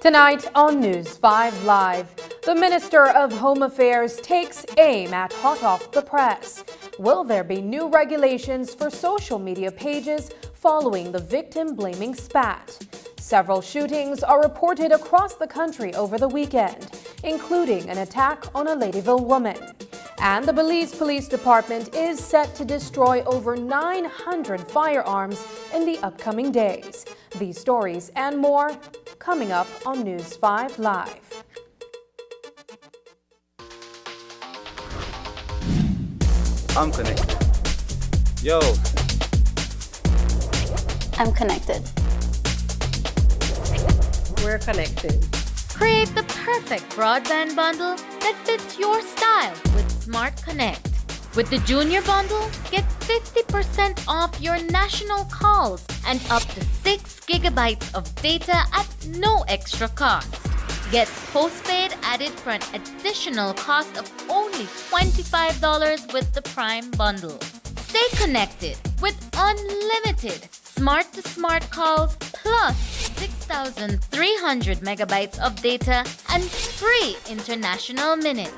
Tonight on News 5 Live, the Minister of Home Affairs takes aim at hot off the press. Will there be new regulations for social media pages following the victim-blaming spat? Several shootings are reported across the country over the weekend, including an attack on a Ladyville woman. And the Belize Police Department is set to destroy over 900 firearms in the upcoming days. These stories and more coming up on News 5 Live. I'm connected. Yo. I'm connected. We're connected. Create the perfect broadband bundle that fits your style with Smart Connect. With the Junior Bundle, get 50% off your national calls and up to 6 gigabytes of data at no extra cost. Get postpaid added for an additional cost of only $25 with the Prime Bundle. Stay connected with unlimited smart-to-smart calls plus 6,300 megabytes of data and free international minutes.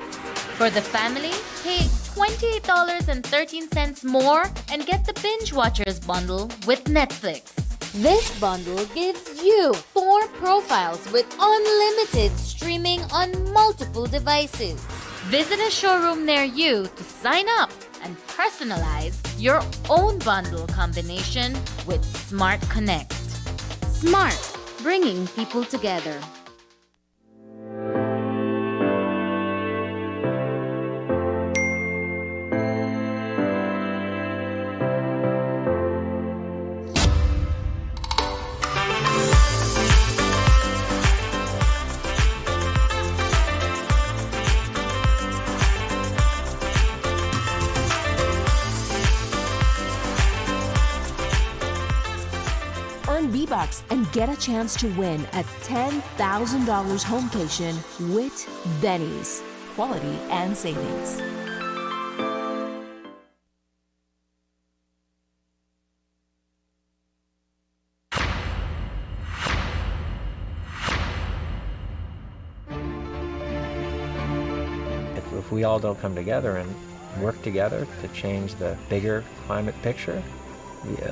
For the family, pay $28.13 more and get the Binge Watchers bundle with Netflix. This bundle gives you 4 profiles with unlimited streaming on multiple devices. Visit a showroom near you to sign up and personalize your own bundle combination with Smart Connect. Smart, bringing people together. Earn V-Bucks and get a chance to win a $10,000 homecation with Benny's. Quality and savings. If we all don't come together and work together to change the bigger climate picture,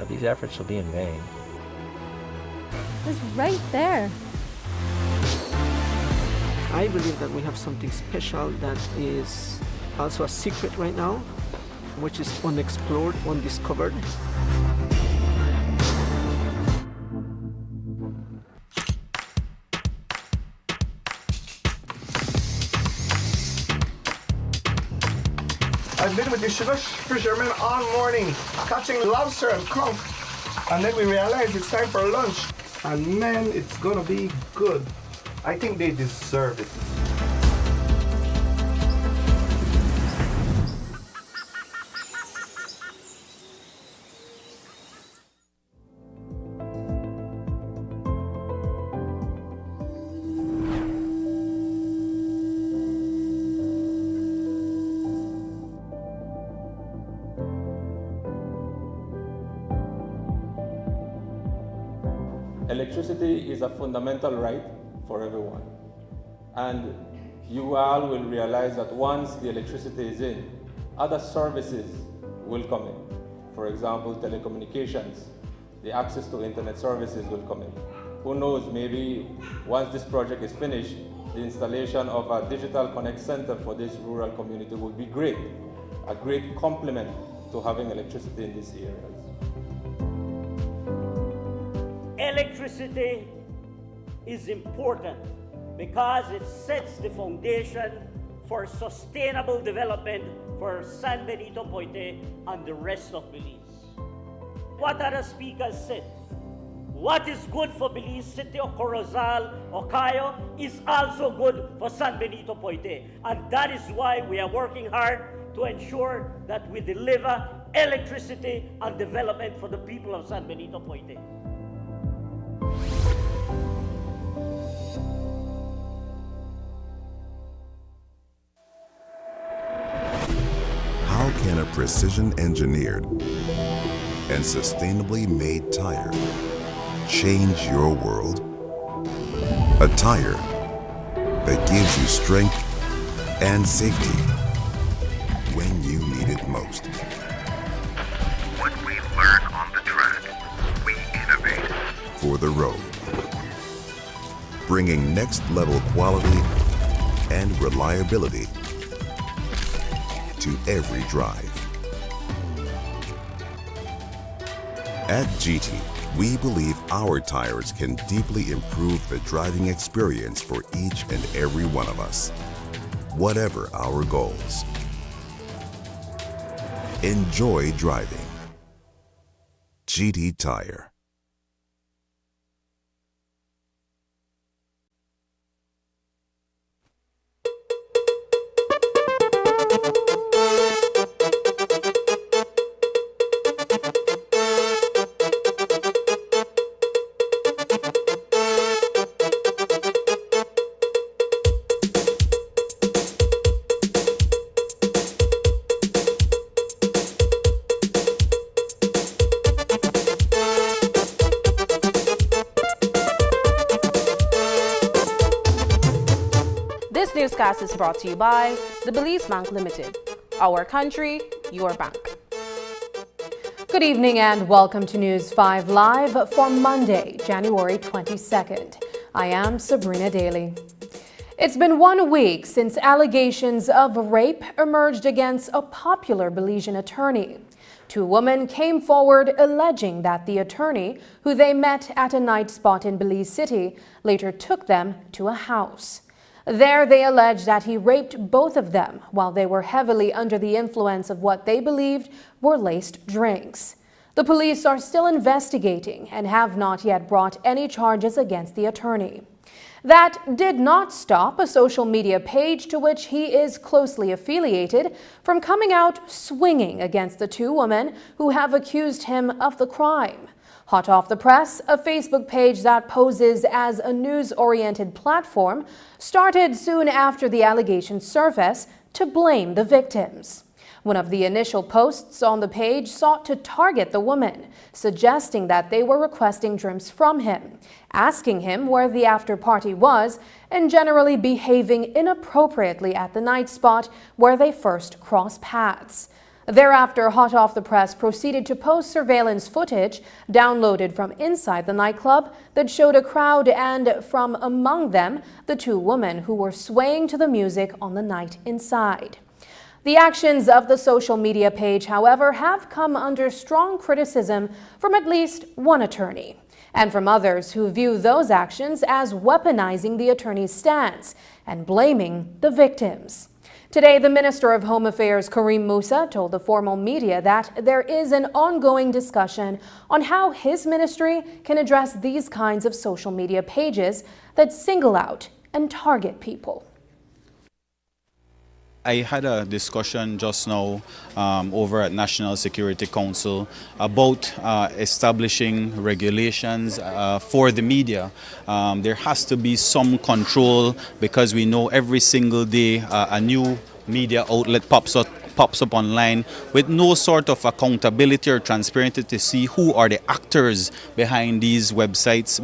these efforts will be in vain. It's right there. I believe that we have something special that is also a secret right now, which is unexplored, undiscovered. I've been with the sugar fishermen all morning, catching lobster and conch. And then we realize it's time for lunch. And man, it's gonna be good. I think they deserve it. Electricity is a fundamental right for everyone. And you all will realize that once the electricity is in, other services will come in. For example, telecommunications, the access to internet services will come in. Who knows, maybe once this project is finished, the installation of a digital connect center for this rural community would be great, a great complement to having electricity in these areas. Electricity is important because it sets the foundation for sustainable development for San Benito Poite and the rest of Belize. What other speakers said, what is good for Belize City or Corozal or Cayo is also good for San Benito Poite. And that is why we are working hard to ensure that we deliver electricity and development for the people of San Benito Poite. How can a precision-engineered and sustainably made tire change your world? A tire that gives you strength and safety when you need it most. What we learn on the track, we innovate for the road, bringing next-level quality and reliability to every drive. At GT, we believe our tires can deeply improve the driving experience for each and every one of us, whatever our goals. Enjoy driving. GT Tire. This newscast is brought to you by the Belize Bank Limited. Our country, your bank. Good evening and welcome to News 5 Live for Monday, January 22nd. I am Sabrina Daly. It's been 1 week since allegations of rape emerged against a popular Belizean attorney. 2 women came forward alleging that the attorney, who they met at a night spot in Belize City, later took them to a house. There, they alleged that he raped both of them while they were heavily under the influence of what they believed were laced drinks. The police are still investigating and have not yet brought any charges against the attorney. That did not stop a social media page to which he is closely affiliated from coming out swinging against the 2 women who have accused him of the crime. Hot Off the Press, a Facebook page that poses as a news-oriented platform, started soon after the allegations surfaced to blame the victims. One of the initial posts on the page sought to target the women, suggesting that they were requesting drinks from him, asking him where the after-party was, and generally behaving inappropriately at the night spot where they first crossed paths. Thereafter, Hot Off the Press proceeded to post surveillance footage downloaded from inside the nightclub that showed a crowd and, from among them, the 2 women who were swaying to the music on the night inside. The actions of the social media page, however, have come under strong criticism from at least one attorney, and from others who view those actions as weaponizing the attorney's stance and blaming the victims. Today, the Minister of Home Affairs, Kareem Musa, told the formal media that there is an ongoing discussion on how his ministry can address these kinds of social media pages that single out and target people. I had a discussion just now over at National Security Council about establishing regulations for the media. There has to be some control because we know every single day a new media outlet pops up online with no sort of accountability or transparency to see who are the actors behind these websites,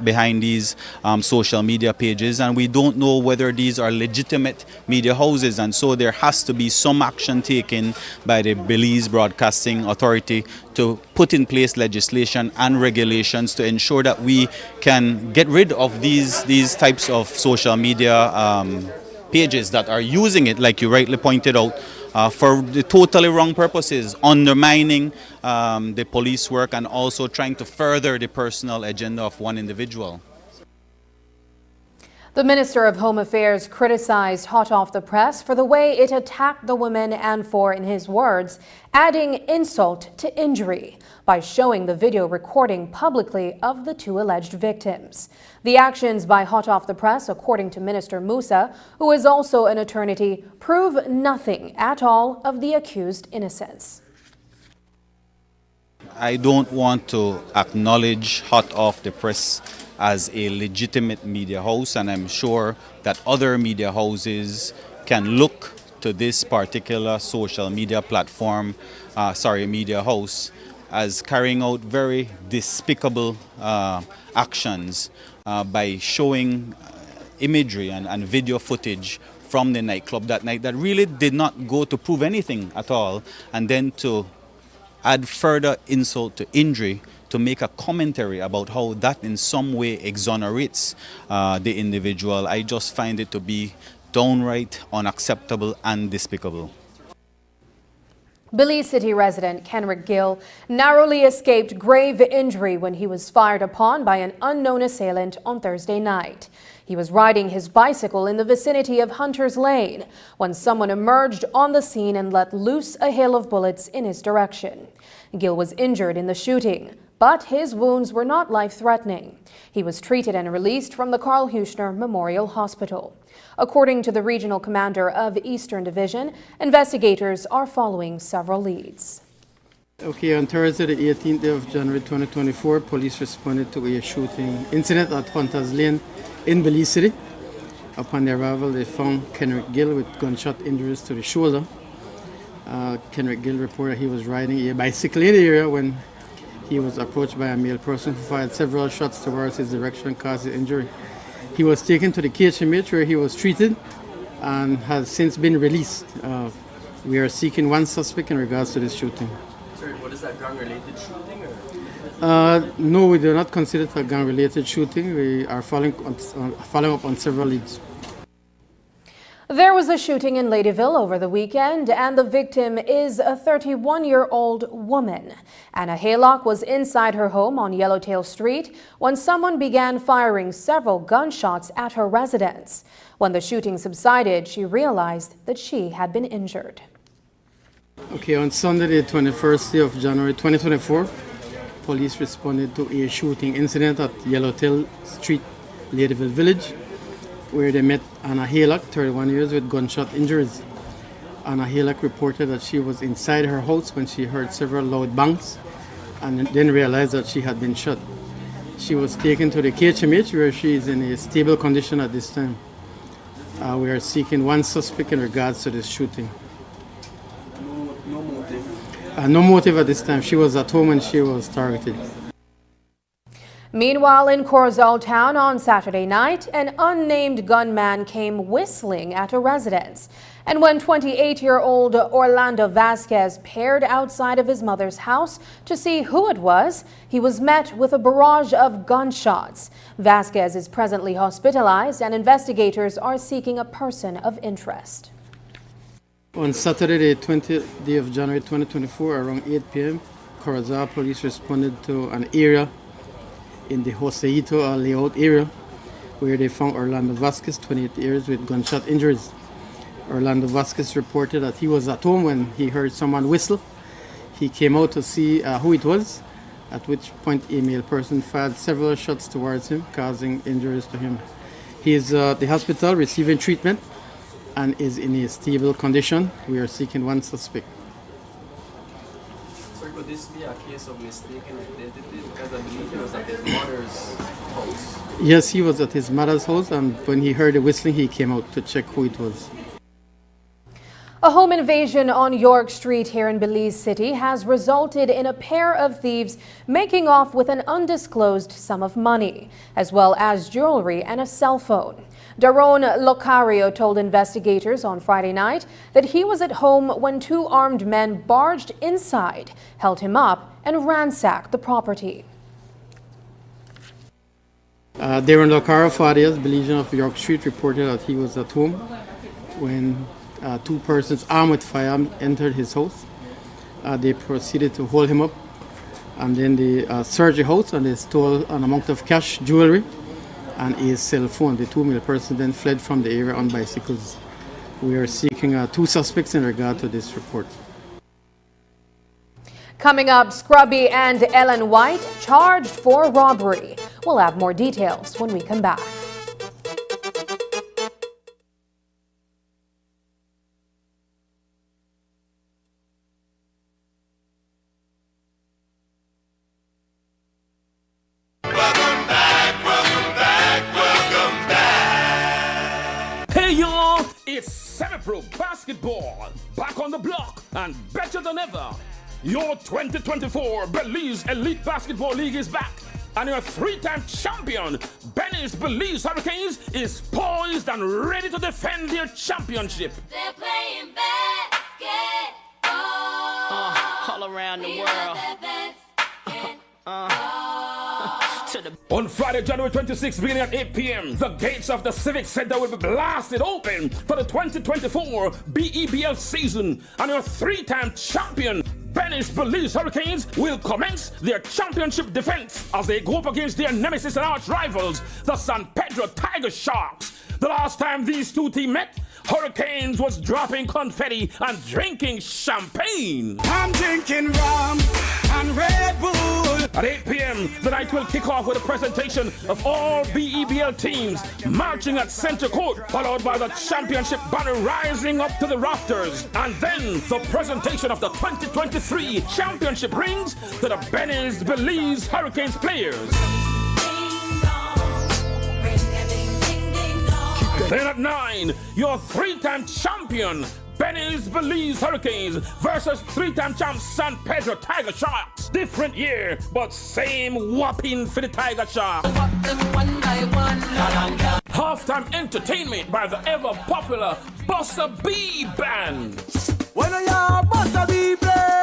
behind these social media pages, and we don't know whether these are legitimate media houses, and so there has to be some action taken by the Belize Broadcasting Authority to put in place legislation and regulations to ensure that we can get rid of these types of social media pages that are using it, like you rightly pointed out, for the totally wrong purposes, undermining the police work and also trying to further the personal agenda of one individual. The Minister of Home Affairs criticized Hot Off the Press for the way it attacked the women and for, in his words, adding insult to injury by showing the video recording publicly of the two alleged victims. The actions by Hot Off the Press, according to Minister Musa, who is also an attorney, prove nothing at all of the accused innocence. I don't want to acknowledge Hot Off the Press as a legitimate media house, and I'm sure that other media houses can look to this particular social media platform, media house, as carrying out very despicable actions by showing imagery and video footage from the nightclub that night that really did not go to prove anything at all, and then to add further insult to injury to make a commentary about how that in some way exonerates the individual. I just find it to be downright unacceptable and despicable. Belize City resident Kenrick Gill narrowly escaped grave injury when he was fired upon by an unknown assailant on Thursday night. He was riding his bicycle in the vicinity of Hunter's Lane when someone emerged on the scene and let loose a hail of bullets in his direction. Gill was injured in the shooting, but his wounds were not life-threatening. He was treated and released from the Carl Huchner Memorial Hospital. According to the regional commander of Eastern Division, investigators are following several leads. Okay, on Thursday, the 18th of January 2024, police responded to a shooting incident at Hunter's Lane in Belize City. Upon their arrival, they found Kenrick Gill with gunshot injuries to the shoulder. Kenrick Gill reported he was riding a bicycle in the area when he was approached by a male person who fired several shots towards his direction and caused the injury. He was taken to the KHMH where he was treated and has since been released. We are seeking one suspect in regards to this shooting. Sorry, what is that, gang-related shooting? No, we do not consider it a gang-related shooting. We are following up on several leads. There was a shooting in Ladyville over the weekend, and the victim is a 31-year-old woman. Anna Haylock was inside her home on Yellowtail Street when someone began firing several gunshots at her residence. When the shooting subsided, she realized that she had been injured. Okay, on Sunday, the 21st of January 2024, police responded to a shooting incident at Yellowtail Street, Ladyville Village, where they met Anna Haylock, 31 years, with gunshot injuries. Anna Haylock reported that she was inside her house when she heard several loud bangs and then realized that she had been shot. She was taken to the KHMH where she is in a stable condition at this time. We are seeking one suspect in regards to this shooting. No motive? No motive at this time. She was at home when she was targeted. Meanwhile, in Corozal Town on Saturday night, an unnamed gunman came whistling at a residence. And when 28-year-old Orlando Vasquez peered outside of his mother's house to see who it was, he was met with a barrage of gunshots. Vasquez is presently hospitalized, and investigators are seeking a person of interest. On Saturday, the 20th day of January 2024, around 8 p.m., Corozal police responded to an area in the Joseito layout area where they found Orlando Vasquez, 28 years, with gunshot injuries. Orlando Vasquez reported that he was at home when he heard someone whistle. He came out to see who it was, at which point a male person fired several shots towards him, causing injuries to him. He is at the hospital receiving treatment and is in a stable condition. We are seeking one suspect. Sir, could this be a case of mistaken identity? Because I believe he was at his mother's house. Yes, he was at his mother's house, and when he heard the whistling, he came out to check who it was. A home invasion on York Street here in Belize City has resulted in a pair of thieves making off with an undisclosed sum of money, as well as jewelry and a cell phone. Daron Locario told investigators on Friday night that he was at home when two armed men barged inside, held him up, and ransacked the property. Daron Locario Farias, Belizean of York Street, reported that he was at home when two persons armed with firearms entered his house. They proceeded to hold him up, and then they searched the house and they stole an amount of cash, jewelry, and a cell phone. The two male persons then fled from the area on bicycles. We are seeking two suspects in regard to this report. Coming up, Scrubby and Ellen White charged for robbery. We'll have more details when we come back. It's semi-pro basketball, back on the block and better than ever. Your 2024 Belize Elite Basketball League is back, and your three-time champion, Benny's Belize Hurricanes, is poised and ready to defend their championship. They're playing basketball all around the world. On Friday, January 26th, beginning at 8 p.m., the gates of the Civic Center will be blasted open for the 2024 BEBL season, and your three-time champion, Benny's Belize Hurricanes, will commence their championship defense as they go up against their nemesis and arch rivals, the San Pedro Tiger Sharks. The last time these two teams met, Hurricanes was dropping confetti and drinking champagne. I'm drinking rum and Red Bull. At 8 p.m., the night will kick off with a presentation of all BEBL teams marching at center court, followed by the championship banner rising up to the rafters, and then the presentation of the 2023 championship rings to the Benny's Belize Hurricanes players. Then at 9, your three-time champion, Benny's Belize Hurricanes versus three-time champ San Pedro Tiger Sharks. Different year, but same whopping for the Tiger Sharks. Halftime entertainment by the ever-popular Bossa B Band. When I Bossa B play.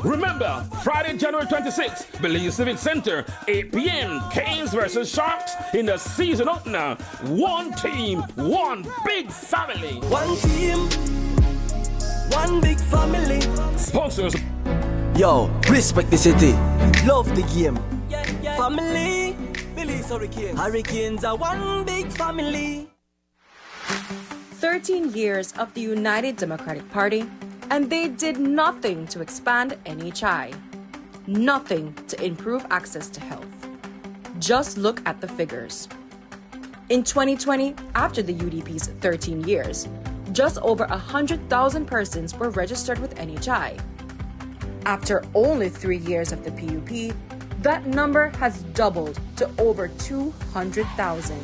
Remember, Friday, January 26th, Belize Civic Center, 8 p.m., Canes versus Sharks in the season opener. One team, one big family. One team, one big family. Sponsors. Yo, respect the city. Love the game. Family, Belize Hurricanes. Hurricanes are one big family. 13 years of the United Democratic Party, and they did nothing to expand NHI. Nothing to improve access to health. Just look at the figures. In 2020, after the UDP's 13 years, just over 100,000 persons were registered with NHI. After only 3 years of the PUP, that number has doubled to over 200,000.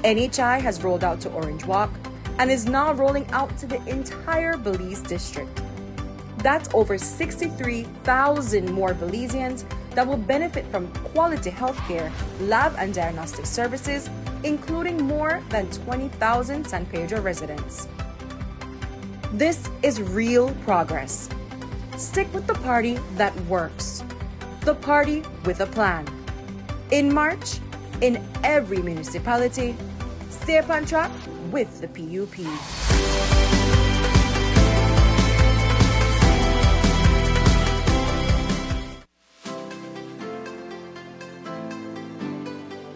NHI has rolled out to Orange Walk and is now rolling out to the entire Belize district. That's over 63,000 more Belizeans that will benefit from quality healthcare, lab and diagnostic services, including more than 20,000 San Pedro residents. This is real progress. Stick with the party that works. The party with a plan. In March, in every municipality, stay up on track with the PUP.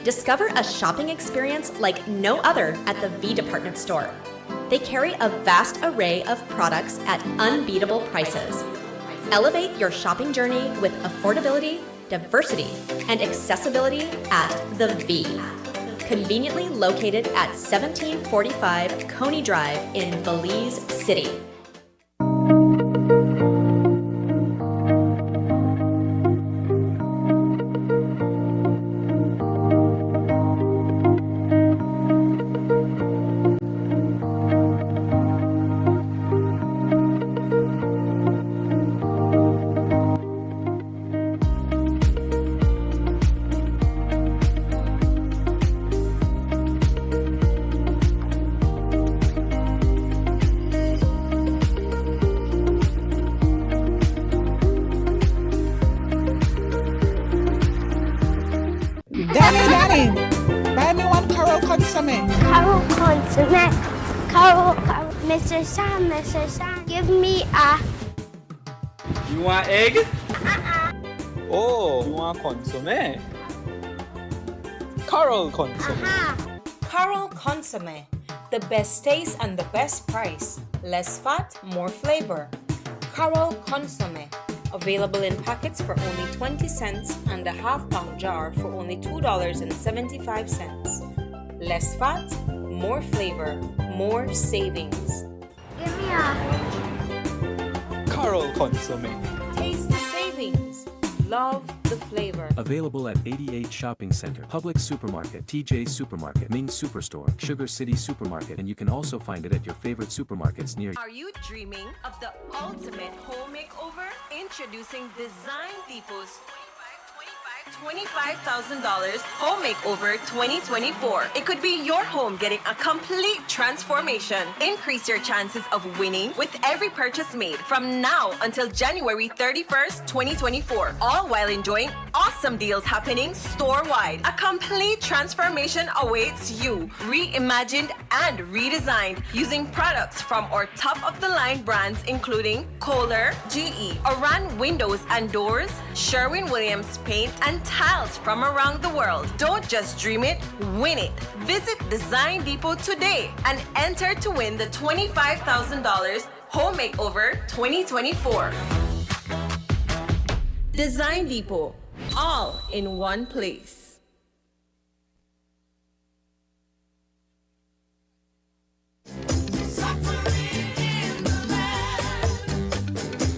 Discover a shopping experience like no other at the V Department Store. They carry a vast array of products at unbeatable prices. Elevate your shopping journey with affordability, diversity, and accessibility at the V. Conveniently located at 1745 Coney Drive in Belize City. Daddy, buy me one Carol consomme. Carol consomme. Carol, Mr. Sam, give me a... You want egg? Oh, you want consomme? Carol consomme. Carol Consomme. The best taste and the best price. Less fat, more flavor. Carol Consomme. Available in packets for only 20 cents and a half-pound jar for only $2.75. Less fat, more flavor, more savings. Give me a... Carol consomme. Taste the savings. Love the flavor. Available at 88 Shopping Center, Publix Supermarket, TJ Supermarket, Ming Superstore, Sugar City Supermarket, and you can also find it at your favorite supermarkets near you. Are you dreaming of the ultimate home makeover? Introducing Design Depot's $25,000 Home Makeover 2024. It could be your home getting a complete transformation. Increase your chances of winning with every purchase made from now until January 31st, 2024. All while enjoying awesome deals happening store-wide. A complete transformation awaits you. Reimagined and redesigned using products from our top-of-the-line brands including Kohler, GE, Oran Windows and Doors, Sherwin-Williams Paint, and tiles from around the world. Don't just dream it, win it. Visit Design Depot today and enter to win the $25,000 Home Makeover 2024. Design Depot, all in one place.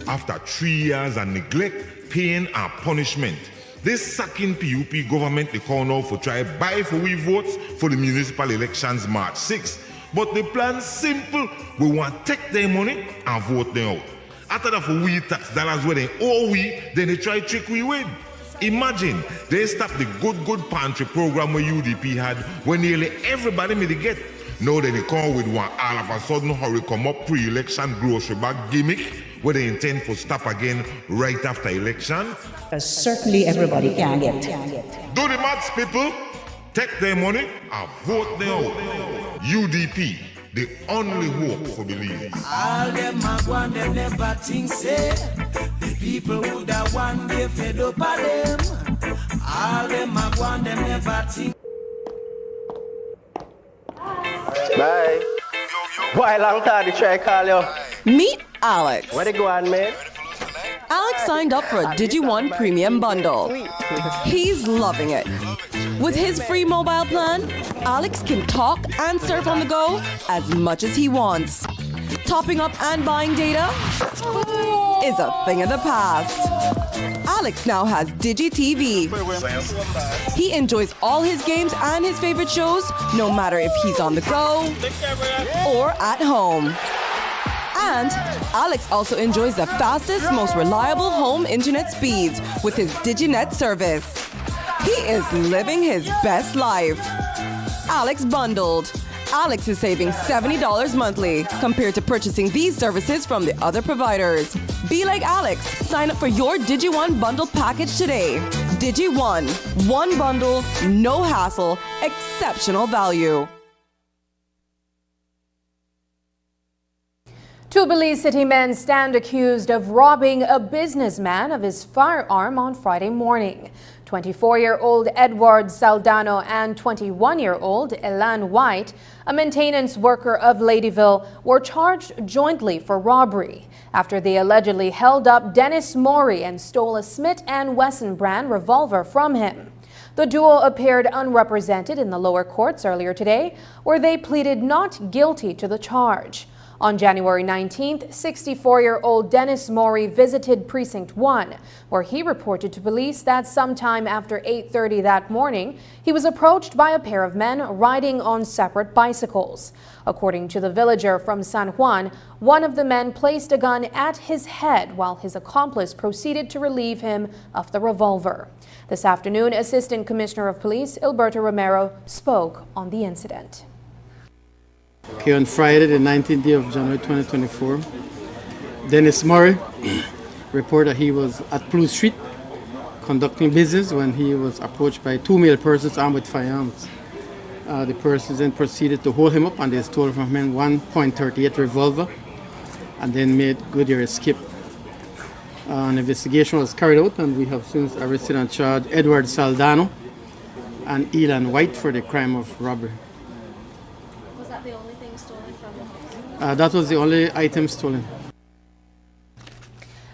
After 3 years of neglect, pain and punishment, this sucking PUP government they call now for try buy for we votes for the municipal elections March 6. But the plan simple. We want to take their money and vote them out. After that for we tax dollars where they owe we, then they try trick we win. Imagine they stop the good pantry program where UDP had when nearly everybody made it get. Now they come with one all of a sudden hurry come up pre-election grocery bag gimmick where they intend for stop again right after election. Certainly everybody can get. Do the maths, people. Take their money and vote them out. UDP, the only hope for Belize. All them a go and them never think say the people would have one day fed up of them. All them a go and them never think. Bye. Why long time to try call you? Meet Alex. Where they go on, man? Alex signed up for a DigiOne Premium Bundle. He's loving it. With his free mobile plan, Alex can talk and surf on the go as much as he wants. Topping up and buying data is a thing of the past. Alex now has DigiTV. He enjoys all his games and his favorite shows, no matter if he's on the go or at home. And Alex also enjoys the fastest, most reliable home internet speeds with his DigiNet service. He is living his best life. Alex bundled. Alex is saving $70 monthly compared to purchasing these services from the other providers. Be like Alex. Sign up for your DigiOne bundle package today. DigiOne. One bundle, no hassle, exceptional value. Two Belize City men stand accused of robbing a businessman of his firearm on Friday morning. 24-year-old Edward Saldano and 21-year-old Elan White, a maintenance worker of Ladyville, were charged jointly for robbery after they allegedly held up Dennis Maury and stole a Smith & Wesson brand revolver from him. The duo appeared unrepresented in the lower courts earlier today, where they pleaded not guilty to the charge. On January 19th, 64-year-old Dennis Maury visited Precinct 1, where he reported to police that sometime after 8:30 that morning, he was approached by a pair of men riding on separate bicycles. According to the villager from San Juan, one of the men placed a gun at his head while his accomplice proceeded to relieve him of the revolver. This afternoon, Assistant Commissioner of Police Alberto Romero spoke on the incident. Okay, on Friday, the 19th day of January 2024, Dennis Murray reported he was at Blue Street conducting business when he was approached by two male persons armed with firearms. The persons then proceeded to hold him up and they stole from him .38 revolver and then made good their escape. An investigation was carried out and we have since arrested and charged Edward Saldano and Elan White for the crime of robbery. Was that the only thing stolen from the house? That was the only item stolen.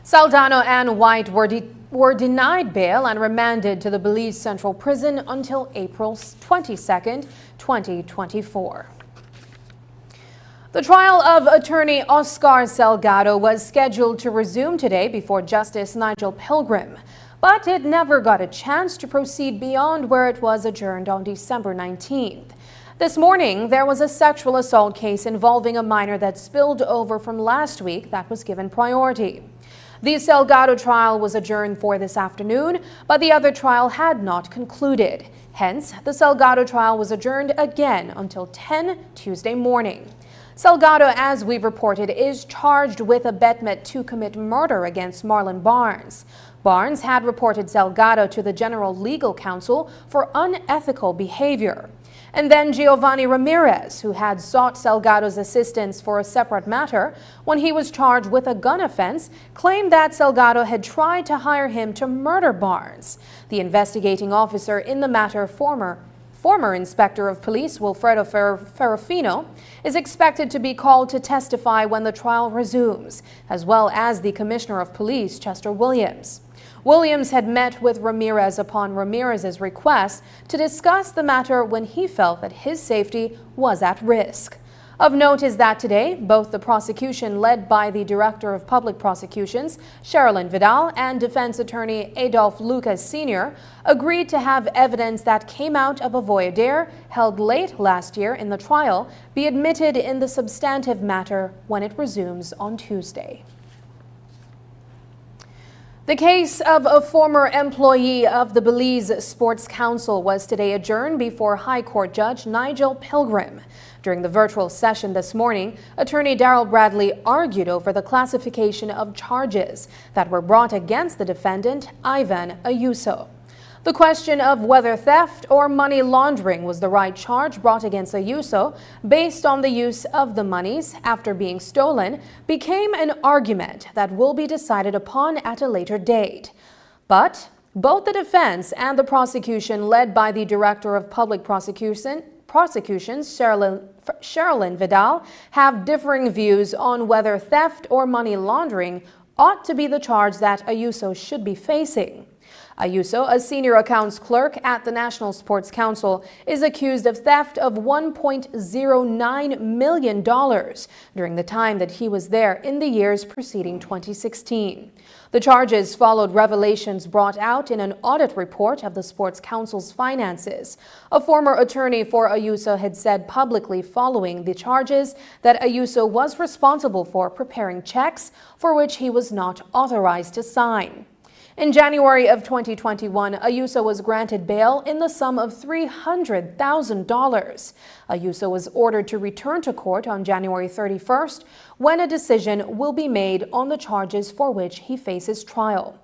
Saldano and White were denied bail and remanded to the Belize Central Prison until April 22nd, 2024. The trial of attorney Oscar Salgado was scheduled to resume today before Justice Nigel Pilgrim, but it never got a chance to proceed beyond where it was adjourned on December 19th. This morning, there was a sexual assault case involving a minor that spilled over from last week that was given priority. The Salgado trial was adjourned for this afternoon, but the other trial had not concluded. Hence, the Salgado trial was adjourned again until 10 Tuesday morning. Salgado, as we've reported, is charged with abetment to commit murder against Marlon Barnes. Barnes had reported Salgado to the General Legal Counsel for unethical behavior. And then Giovanni Ramirez, who had sought Salgado's assistance for a separate matter when he was charged with a gun offense, claimed that Salgado had tried to hire him to murder Barnes. The investigating officer in the matter, former Inspector of Police Wilfredo Ferrofino, is expected to be called to testify when the trial resumes, as well as the Commissioner of Police, Chester Williams. Williams had met with Ramirez upon Ramirez's request to discuss the matter when he felt that his safety was at risk. Of note is that today, both the prosecution led by the Director of Public Prosecutions, Sherilyn Vidal, and defense attorney Adolphe Lucas Sr. agreed to have evidence that came out of a voir dire held late last year in the trial be admitted in the substantive matter when it resumes on Tuesday. The case of a former employee of the Belize Sports Council was today adjourned before High Court Judge Nigel Pilgrim. During the virtual session this morning, attorney Daryl Bradley argued over the classification of charges that were brought against the defendant, Ivan Ayuso. The question of whether theft or money laundering was the right charge brought against Ayuso based on the use of the monies after being stolen became an argument that will be decided upon at a later date. But both the defense and the prosecution, led by the Director of Public Prosecutions, Sherilyn Vidal, have differing views on whether theft or money laundering ought to be the charge that Ayuso should be facing. Ayuso, a senior accounts clerk at the National Sports Council, is accused of theft of $1.09 million during the time that he was there in the years preceding 2016. The charges followed revelations brought out in an audit report of the Sports Council's finances. A former attorney for Ayuso had said publicly following the charges that Ayuso was responsible for preparing checks for which he was not authorized to sign. In January of 2021, Ayuso was granted bail in the sum of $300,000. Ayuso was ordered to return to court on January 31st, when a decision will be made on the charges for which he faces trial.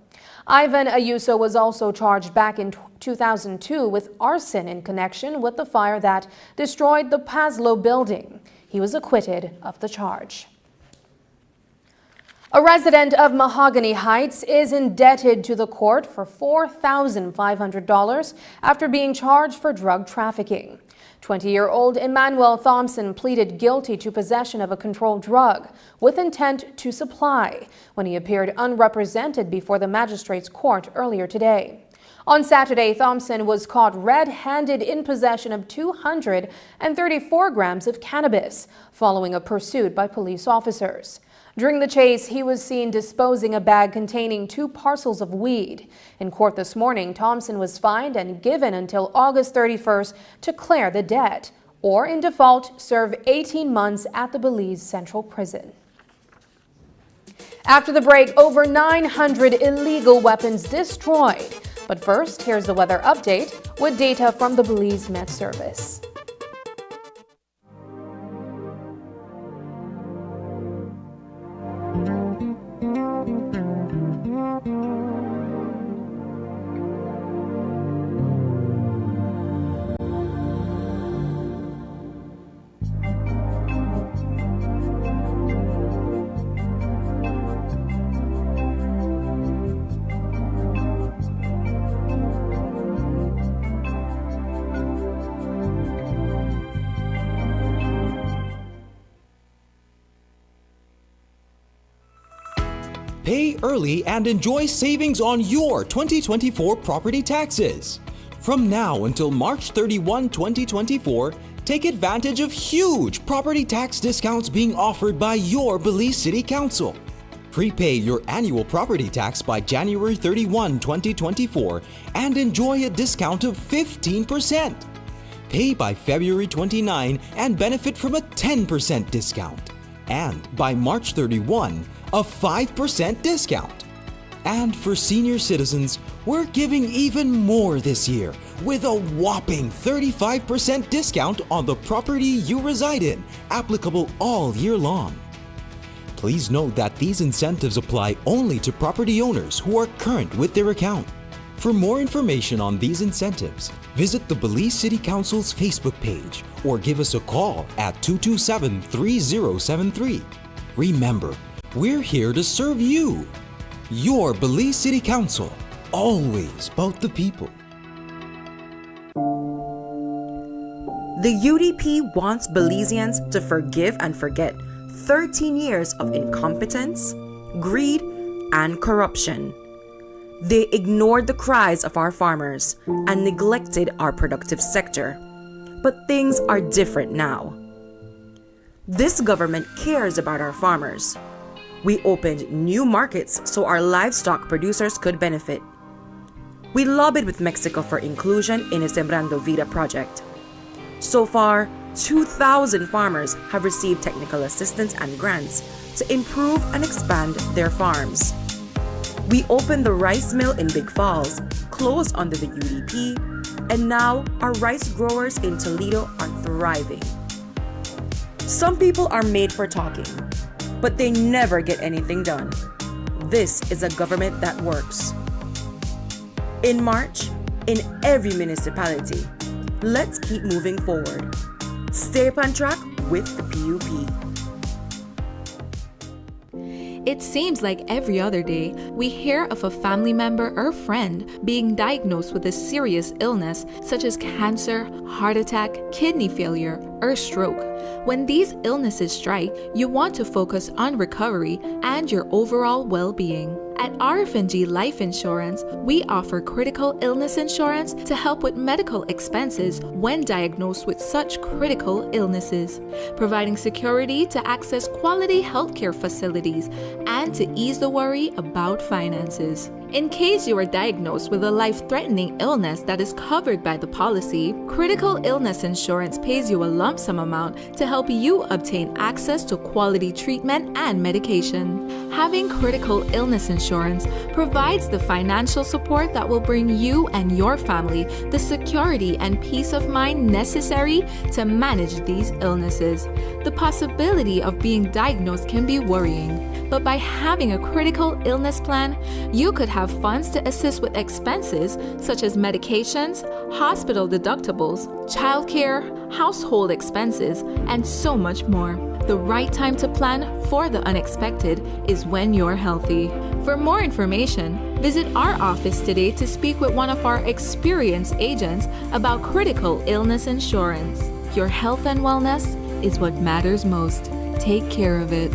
Ivan Ayuso was also charged back in 2002 with arson in connection with the fire that destroyed the Paslow building. He was acquitted of the charge. A resident of Mahogany Heights is indebted to the court for $4,500 after being charged for drug trafficking. 20-year-old Emmanuel Thompson pleaded guilty to possession of a controlled drug with intent to supply when he appeared unrepresented before the magistrate's court earlier today. On Saturday, Thompson was caught red-handed in possession of 234 grams of cannabis following a pursuit by police officers. During the chase, he was seen disposing a bag containing 2 parcels of weed. In court this morning, Thompson was fined and given until August 31st to clear the debt, or in default, serve 18 months at the Belize Central Prison. After the break, over 900 illegal weapons destroyed. But first, here's the weather update with data from the Belize Met Service. Pay early and enjoy savings on your 2024 property taxes. From now until March 31, 2024, take advantage of huge property tax discounts being offered by your Belize City Council. Prepay your annual property tax by January 31, 2024 and enjoy a discount of 15%. Pay by February 29 and benefit from a 10% discount. And by March 31, a 5% discount. And for senior citizens, we're giving even more this year with a whopping 35% discount on the property you reside in, applicable all year long. Please note that these incentives apply only to property owners who are current with their account. For more information on these incentives, visit the Belize City Council's Facebook page or give us a call at 227-3073. Remember, we're here to serve you. Your Belize City Council, always about the people. The UDP wants Belizeans to forgive and forget 13 years of incompetence, greed, and corruption. They ignored the cries of our farmers and neglected our productive sector. But things are different now. This government cares about our farmers. We opened new markets so our livestock producers could benefit. We lobbied with Mexico for inclusion in a Sembrando Vida project. So far, 2,000 farmers have received technical assistance and grants to improve and expand their farms. We opened the rice mill in Big Falls, closed under the UDP, and now our rice growers in Toledo are thriving. Some people are made for talking, but they never get anything done. This is a government that works. In March, in every municipality, let's keep moving forward. Stay up on track with the PUP. It seems like every other day, we hear of a family member or friend being diagnosed with a serious illness such as cancer, heart attack, kidney failure, or stroke. When these illnesses strike, you want to focus on recovery and your overall well-being. At RF&G Life Insurance, we offer critical illness insurance to help with medical expenses when diagnosed with such critical illnesses, providing security to access quality healthcare facilities and to ease the worry about finances. In case you are diagnosed with a life-threatening illness that is covered by the policy, critical illness insurance pays you a lump sum amount to help you obtain access to quality treatment and medication. Having critical illness insurance provides the financial support that will bring you and your family the security and peace of mind necessary to manage these illnesses. The possibility of being diagnosed can be worrying, but by having a critical illness plan, you could have funds to assist with expenses such as medications, hospital deductibles, childcare, household expenses, and so much more. The right time to plan for the unexpected is when you're healthy. For more information, visit our office today to speak with one of our experienced agents about critical illness insurance. Your health and wellness is what matters most. Take care of it.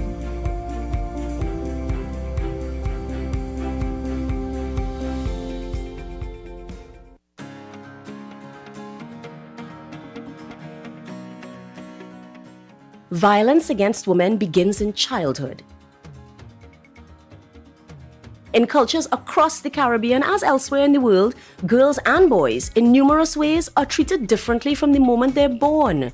Violence against women begins in childhood. In cultures across the Caribbean, as elsewhere in the world, girls and boys in numerous ways are treated differently from the moment they're born.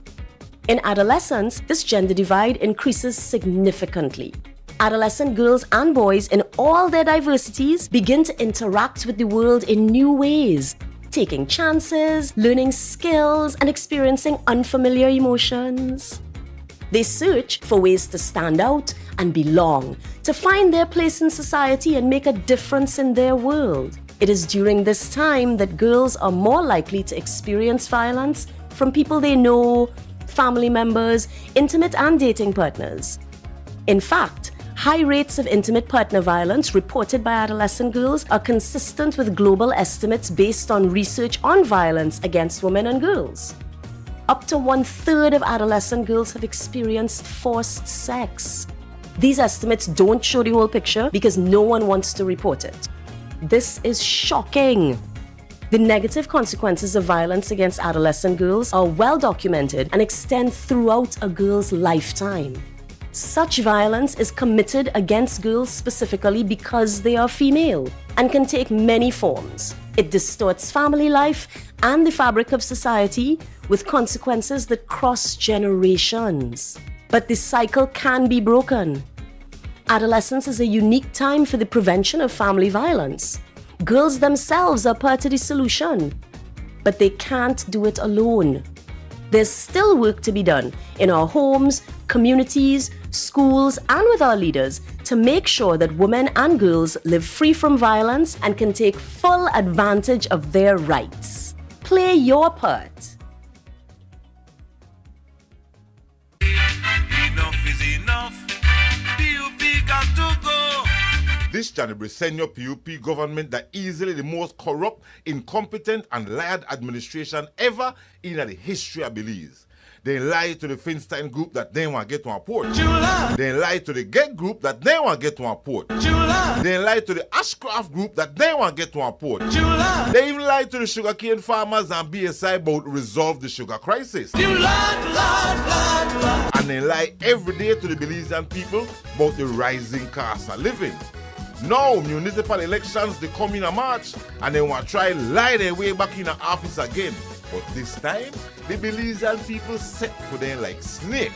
In adolescence, this gender divide increases significantly. Adolescent girls and boys in all their diversities begin to interact with the world in new ways, taking chances, learning skills, and experiencing unfamiliar emotions. They search for ways to stand out and belong, to find their place in society and make a difference in their world. It is during this time that girls are more likely to experience violence from people they know, family members, intimate and dating partners. In fact, high rates of intimate partner violence reported by adolescent girls are consistent with global estimates based on research on violence against women and girls. Up to 1/3 of adolescent girls have experienced forced sex. These estimates don't show the whole picture because no one wants to report it. This is shocking. The negative consequences of violence against adolescent girls are well documented and extend throughout a girl's lifetime. Such violence is committed against girls specifically because they are female and can take many forms. It distorts family life and the fabric of society with consequences that cross generations. But the cycle can be broken. Adolescence is a unique time for the prevention of family violence. Girls themselves are part of the solution, but they can't do it alone. There's still work to be done in our homes, communities, schools, and with our leaders to make sure that women and girls live free from violence and can take full advantage of their rights. Play your part. Enough is enough. PUP got to go. This January, senior PUP government that easily the most corrupt, incompetent, and lied administration ever in the history of Belize. They lied to the Finstein group that they want to get to our port. They lied to the Get group that they want to get to our port. They lied to the Ashcraft group that they want to get to our port. They even lied to the sugarcane farmers and BSI about resolve the sugar crisis. And they lie every day to the Belizean people about the rising cost of living. Now, municipal elections, they come in a March and they want to try lie their way back in the office again. But this time, the Belizean people set for them like snake.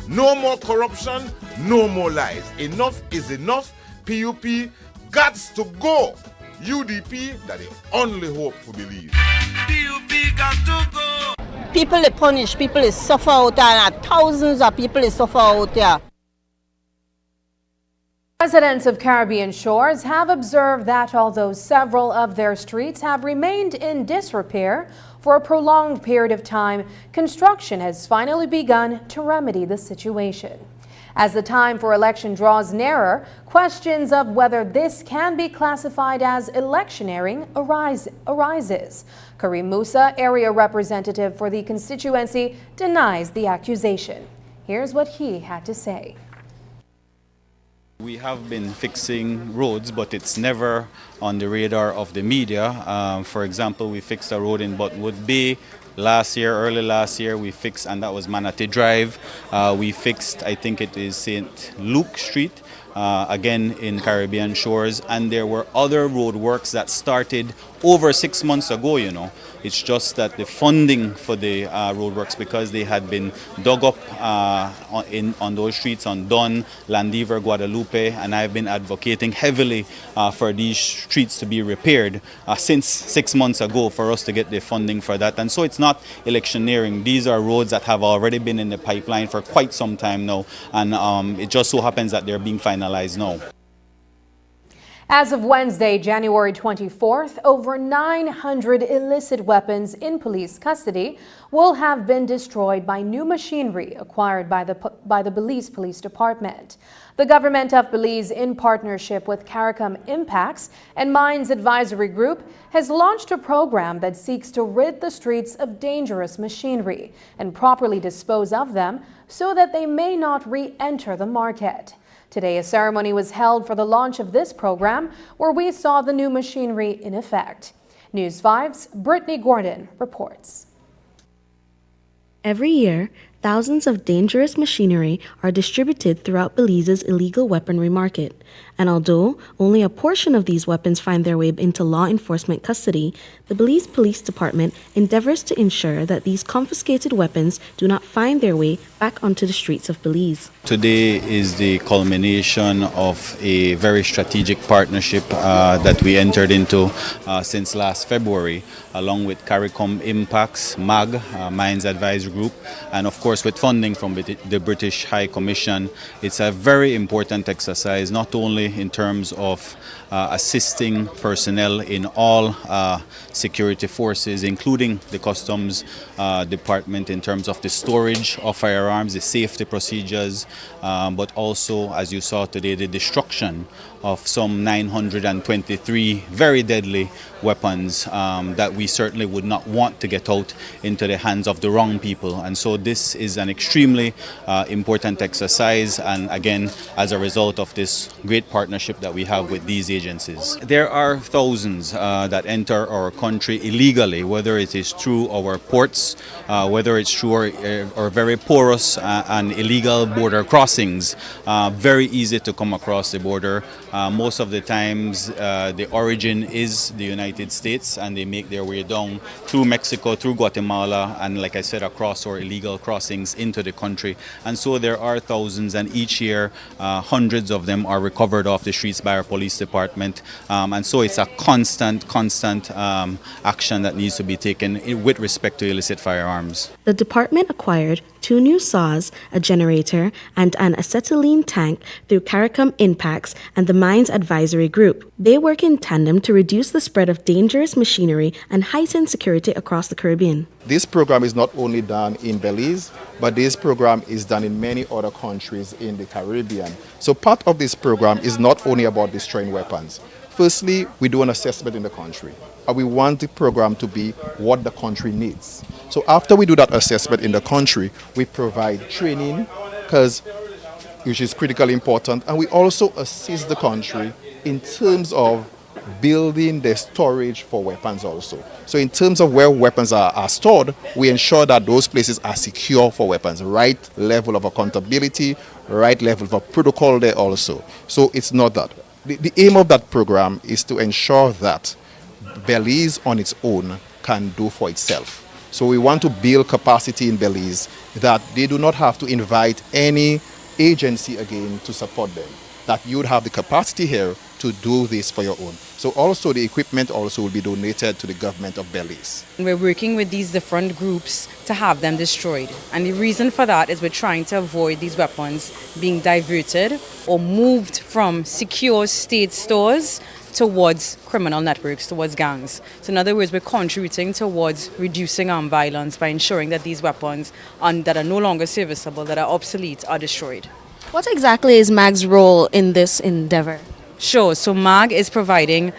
No more corruption, no more lies. Enough is enough. PUP gots to go. UDP, that the only hope for Belize. PUP got to go. People is punished, people is suffer out there, and thousands of people is suffer out there. Residents of Caribbean shores have observed that although several of their streets have remained in disrepair for a prolonged period of time, construction has finally begun to remedy the situation. As the time for election draws nearer, questions of whether this can be classified as electioneering arises. Kareem Musa, area representative for the constituency, denies the accusation. Here's what he had to say. We have been fixing roads, but it's never on the radar of the media. For example, we fixed a road in Buttonwood Bay early last year. We fixed, and that was Manatee Drive. We fixed, I think it is St. Luke Street, again in Caribbean shores. And there were other road works that started over 6 months ago, you know. It's just that the funding for the roadworks, because they had been dug up on those streets on Don, Landiver, Guadalupe, and I've been advocating heavily for these streets to be repaired since 6 months ago for us to get the funding for that. And so it's not electioneering. These are roads that have already been in the pipeline for quite some time now, and it just so happens that they're being finalized now. As of Wednesday, January 24th, over 900 illicit weapons in police custody will have been destroyed by new machinery acquired by the Belize Police Department. The government of Belize, in partnership with CARICOM Impacts and Mines Advisory Group, has launched a program that seeks to rid the streets of dangerous machinery and properly dispose of them so that they may not re-enter the market. Today, a ceremony was held for the launch of this program, where we saw the new machinery in effect. News 5's Brittany Gordon reports. Every year, thousands of dangerous machinery are distributed throughout Belize's illegal weaponry market. And although only a portion of these weapons find their way into law enforcement custody, the Belize Police Department endeavors to ensure that these confiscated weapons do not find their way back onto the streets of Belize. Today is the culmination of a very strategic partnership that we entered into since last February, along with CARICOM Impacts, MAG, Mines Advisory Group, and of course with funding from the British High Commission. It's a very important exercise, not only in terms of assisting personnel in all security forces, including the Customs Department, in terms of the storage of firearms, the safety procedures, but also, as you saw today, the destruction of some 923 very deadly weapons that we certainly would not want to get out into the hands of the wrong people. And so this is an extremely important exercise, and again, as a result of this great partnership that we have with these agencies. There are thousands that enter our country illegally, whether it is through our ports, whether it's through our very porous and illegal border crossings. Very easy to come across the border. Most of the times the origin is the United States, and they make their way down through Mexico, through Guatemala, and like I said, across our illegal crossings into the country. And so there are thousands, and each year hundreds of them are recovered off the streets by our police department. And so it's a constant action that needs to be taken with respect to illicit firearms. The department acquired 2 new saws, a generator, and an acetylene tank through CARICOM Impacts and the Mines Advisory Group. They work in tandem to reduce the spread of dangerous machinery and heighten security across the Caribbean. This program is not only done in Belize, but this program is done in many other countries in the Caribbean. So part of this program is not only about destroying weapons. Firstly, we do an assessment in the country, and we want the program to be what the country needs. So after we do that assessment in the country, we provide training, which is critically important, and we also assist the country in terms of building the storage for weapons also. So in terms of where weapons are stored, we ensure that those places are secure for weapons, right level of accountability, right level of protocol there also. So it's not that. The aim of that program is to ensure that Belize on its own can do for itself. So we want to build capacity in Belize that they do not have to invite any agency again to support them, that you'd have the capacity here to do this for your own. So also the equipment also will be donated to the government of Belize. We're working with these different groups to have them destroyed. And the reason for that is we're trying to avoid these weapons being diverted or moved from secure state stores towards criminal networks, towards gangs. So in other words, we're contributing towards reducing armed violence by ensuring that these weapons that are no longer serviceable, that are obsolete, are destroyed. What exactly is MAG's role in this endeavor? Sure. So MAG is providing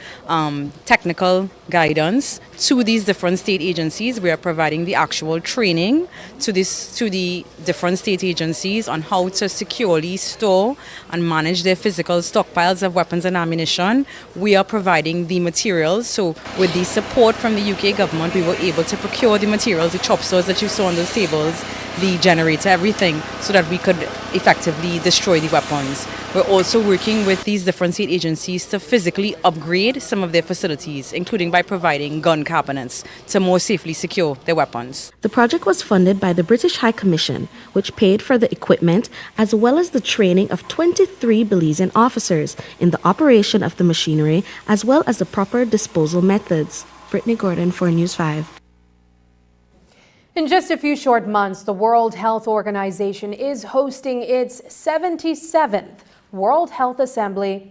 technical guidance to these different state agencies. We are providing the actual training to the different state agencies on how to securely store and manage their physical stockpiles of weapons and ammunition. We are providing the materials. So with the support from the UK government, we were able to procure the materials, the chop saws that you saw on those tables, the generator, everything, so that we could effectively destroy the weapons. We're also working with these different state agencies to physically upgrade some of their facilities, including by providing gun cabinets to more safely secure their weapons. The project was funded by the British High Commission, which paid for the equipment as well as the training of 23 Belizean officers in the operation of the machinery as well as the proper disposal methods. Brittany Gordon for News 5. In just a few short months, the World Health Organization is hosting its 77th World Health Assembly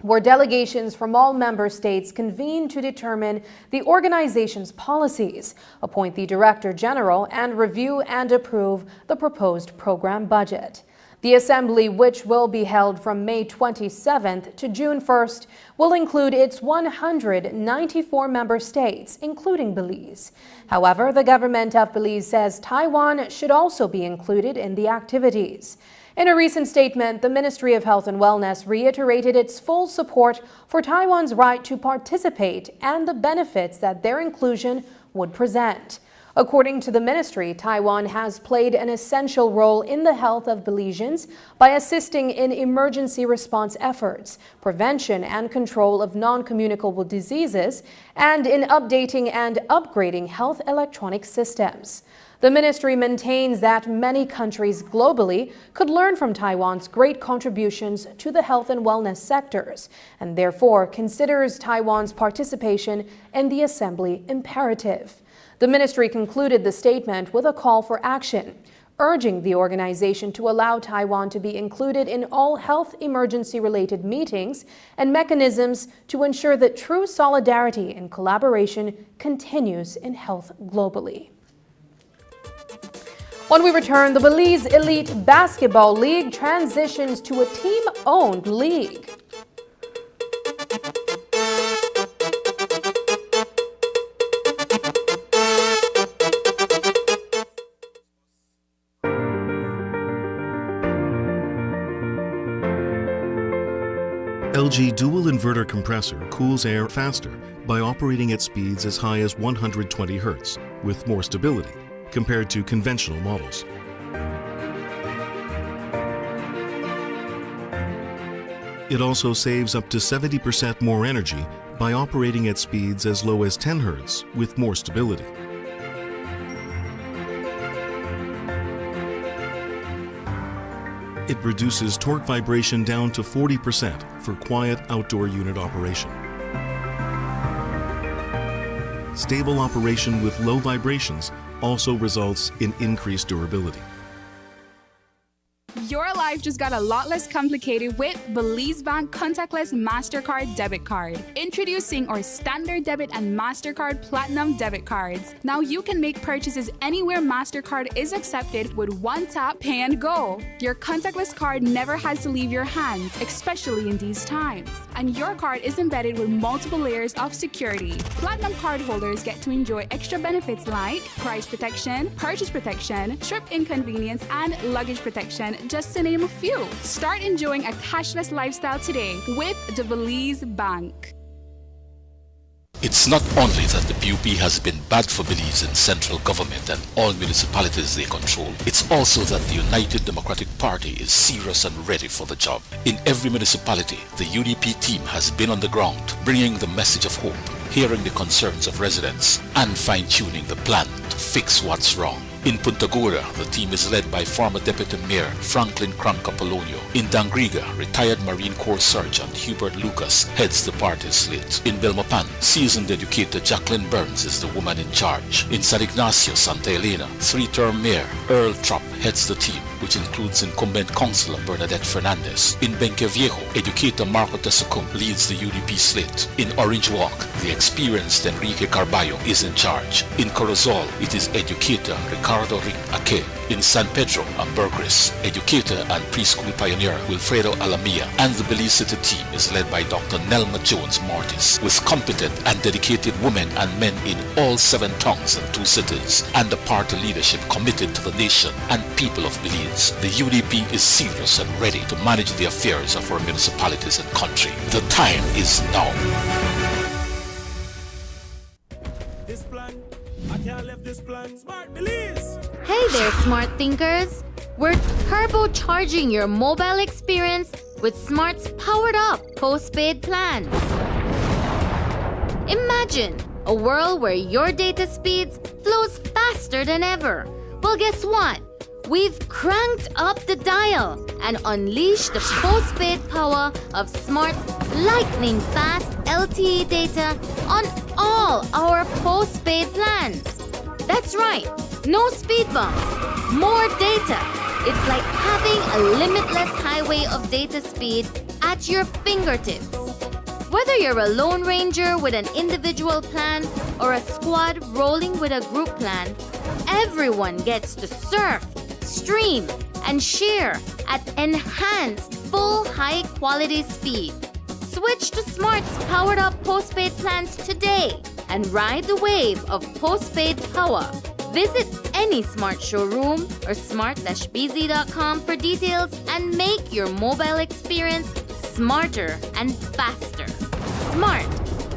where delegations from all member states convene to determine the organization's policies, appoint the Director General, and review and approve the proposed program budget. The assembly, which will be held from May 27th to June 1st, will include its 194 member states, including Belize. However, the government of Belize says Taiwan should also be included in the activities. In a recent statement, the Ministry of Health and Wellness reiterated its full support for Taiwan's right to participate and the benefits that their inclusion would present. According to the ministry, Taiwan has played an essential role in the health of Belizeans by assisting in emergency response efforts, prevention and control of non-communicable diseases, and in updating and upgrading health electronic systems. The ministry maintains that many countries globally could learn from Taiwan's great contributions to the health and wellness sectors, and therefore considers Taiwan's participation in the assembly imperative. The ministry concluded the statement with a call for action, urging the organization to allow Taiwan to be included in all health emergency-related meetings and mechanisms to ensure that true solidarity and collaboration continues in health globally. When we return, the Belize Elite Basketball League transitions to a team-owned league. LG dual inverter compressor cools air faster by operating at speeds as high as 120 Hz with more stability compared to conventional models. It also saves up to 70% more energy by operating at speeds as low as 10 Hz with more stability. It reduces torque vibration down to 40% for quiet outdoor unit operation. Stable operation with low vibrations also results in increased durability. Your life just got a lot less complicated with Belize Bank Contactless MasterCard Debit Card. Introducing our Standard Debit and MasterCard Platinum Debit Cards. Now you can make purchases anywhere MasterCard is accepted with one tap, pay and go. Your contactless card never has to leave your hands, especially in these times. And your card is embedded with multiple layers of security. Platinum card holders get to enjoy extra benefits like price protection, purchase protection, trip inconvenience, and luggage protection, just to name a few. Start enjoying a cashless lifestyle today with the Belize Bank. It's not only that the PUP has been bad for Belize and central government and all municipalities they control, it's also that the United Democratic Party is serious and ready for the job. In every municipality, the UDP team has been on the ground, bringing the message of hope, hearing the concerns of residents, and fine-tuning the plan to fix what's wrong. In Punta Gorda, the team is led by former Deputy Mayor Franklin Cranca Polonio. In Dangriga, retired Marine Corps Sergeant Hubert Lucas heads the party slate. In Belmopan, seasoned educator Jacqueline Burns is the woman in charge. In San Ignacio, Santa Elena, three-term Mayor Earl Trapp heads the team, which includes incumbent Councillor Bernadette Fernandez. In Benque Viejo, educator Marco Tessucum leads the UDP slate. In Orange Walk, the experienced Enrique Carballo is in charge. In Corozal, it is educator Ricardo Rick Ake. In San Pedro and Burgess, educator and preschool pioneer Wilfredo Alamia, and the Belize City team is led by Dr. Nelma Jones Mortis, with competent and dedicated women and men in all 7 towns and 2 cities, and the party leadership committed to the nation and people of Belize. The UDP is serious and ready to manage the affairs of our municipalities and country. The time is now. This plan, I can't leave this plan. Smart Belize! Hey there, smart thinkers! We're turbocharging your mobile experience with Smart's powered-up postpaid plans. Imagine a world where your data speeds flows faster than ever. Well, guess what? We've cranked up the dial and unleashed the postpaid power of Smart's lightning-fast LTE data on all our postpaid plans. That's right, no speed bumps, more data. It's like having a limitless highway of data speed at at your fingertips. Whether you're a Lone Ranger with an individual plan or a squad rolling with a group plan, everyone gets to surf, stream, and share at enhanced full high-quality speed. Switch to Smart's powered-up postpaid plans today and ride the wave of postpaid power. Visit any Smart showroom or smart-bz.com for details and make your mobile experience smarter and faster. Smart,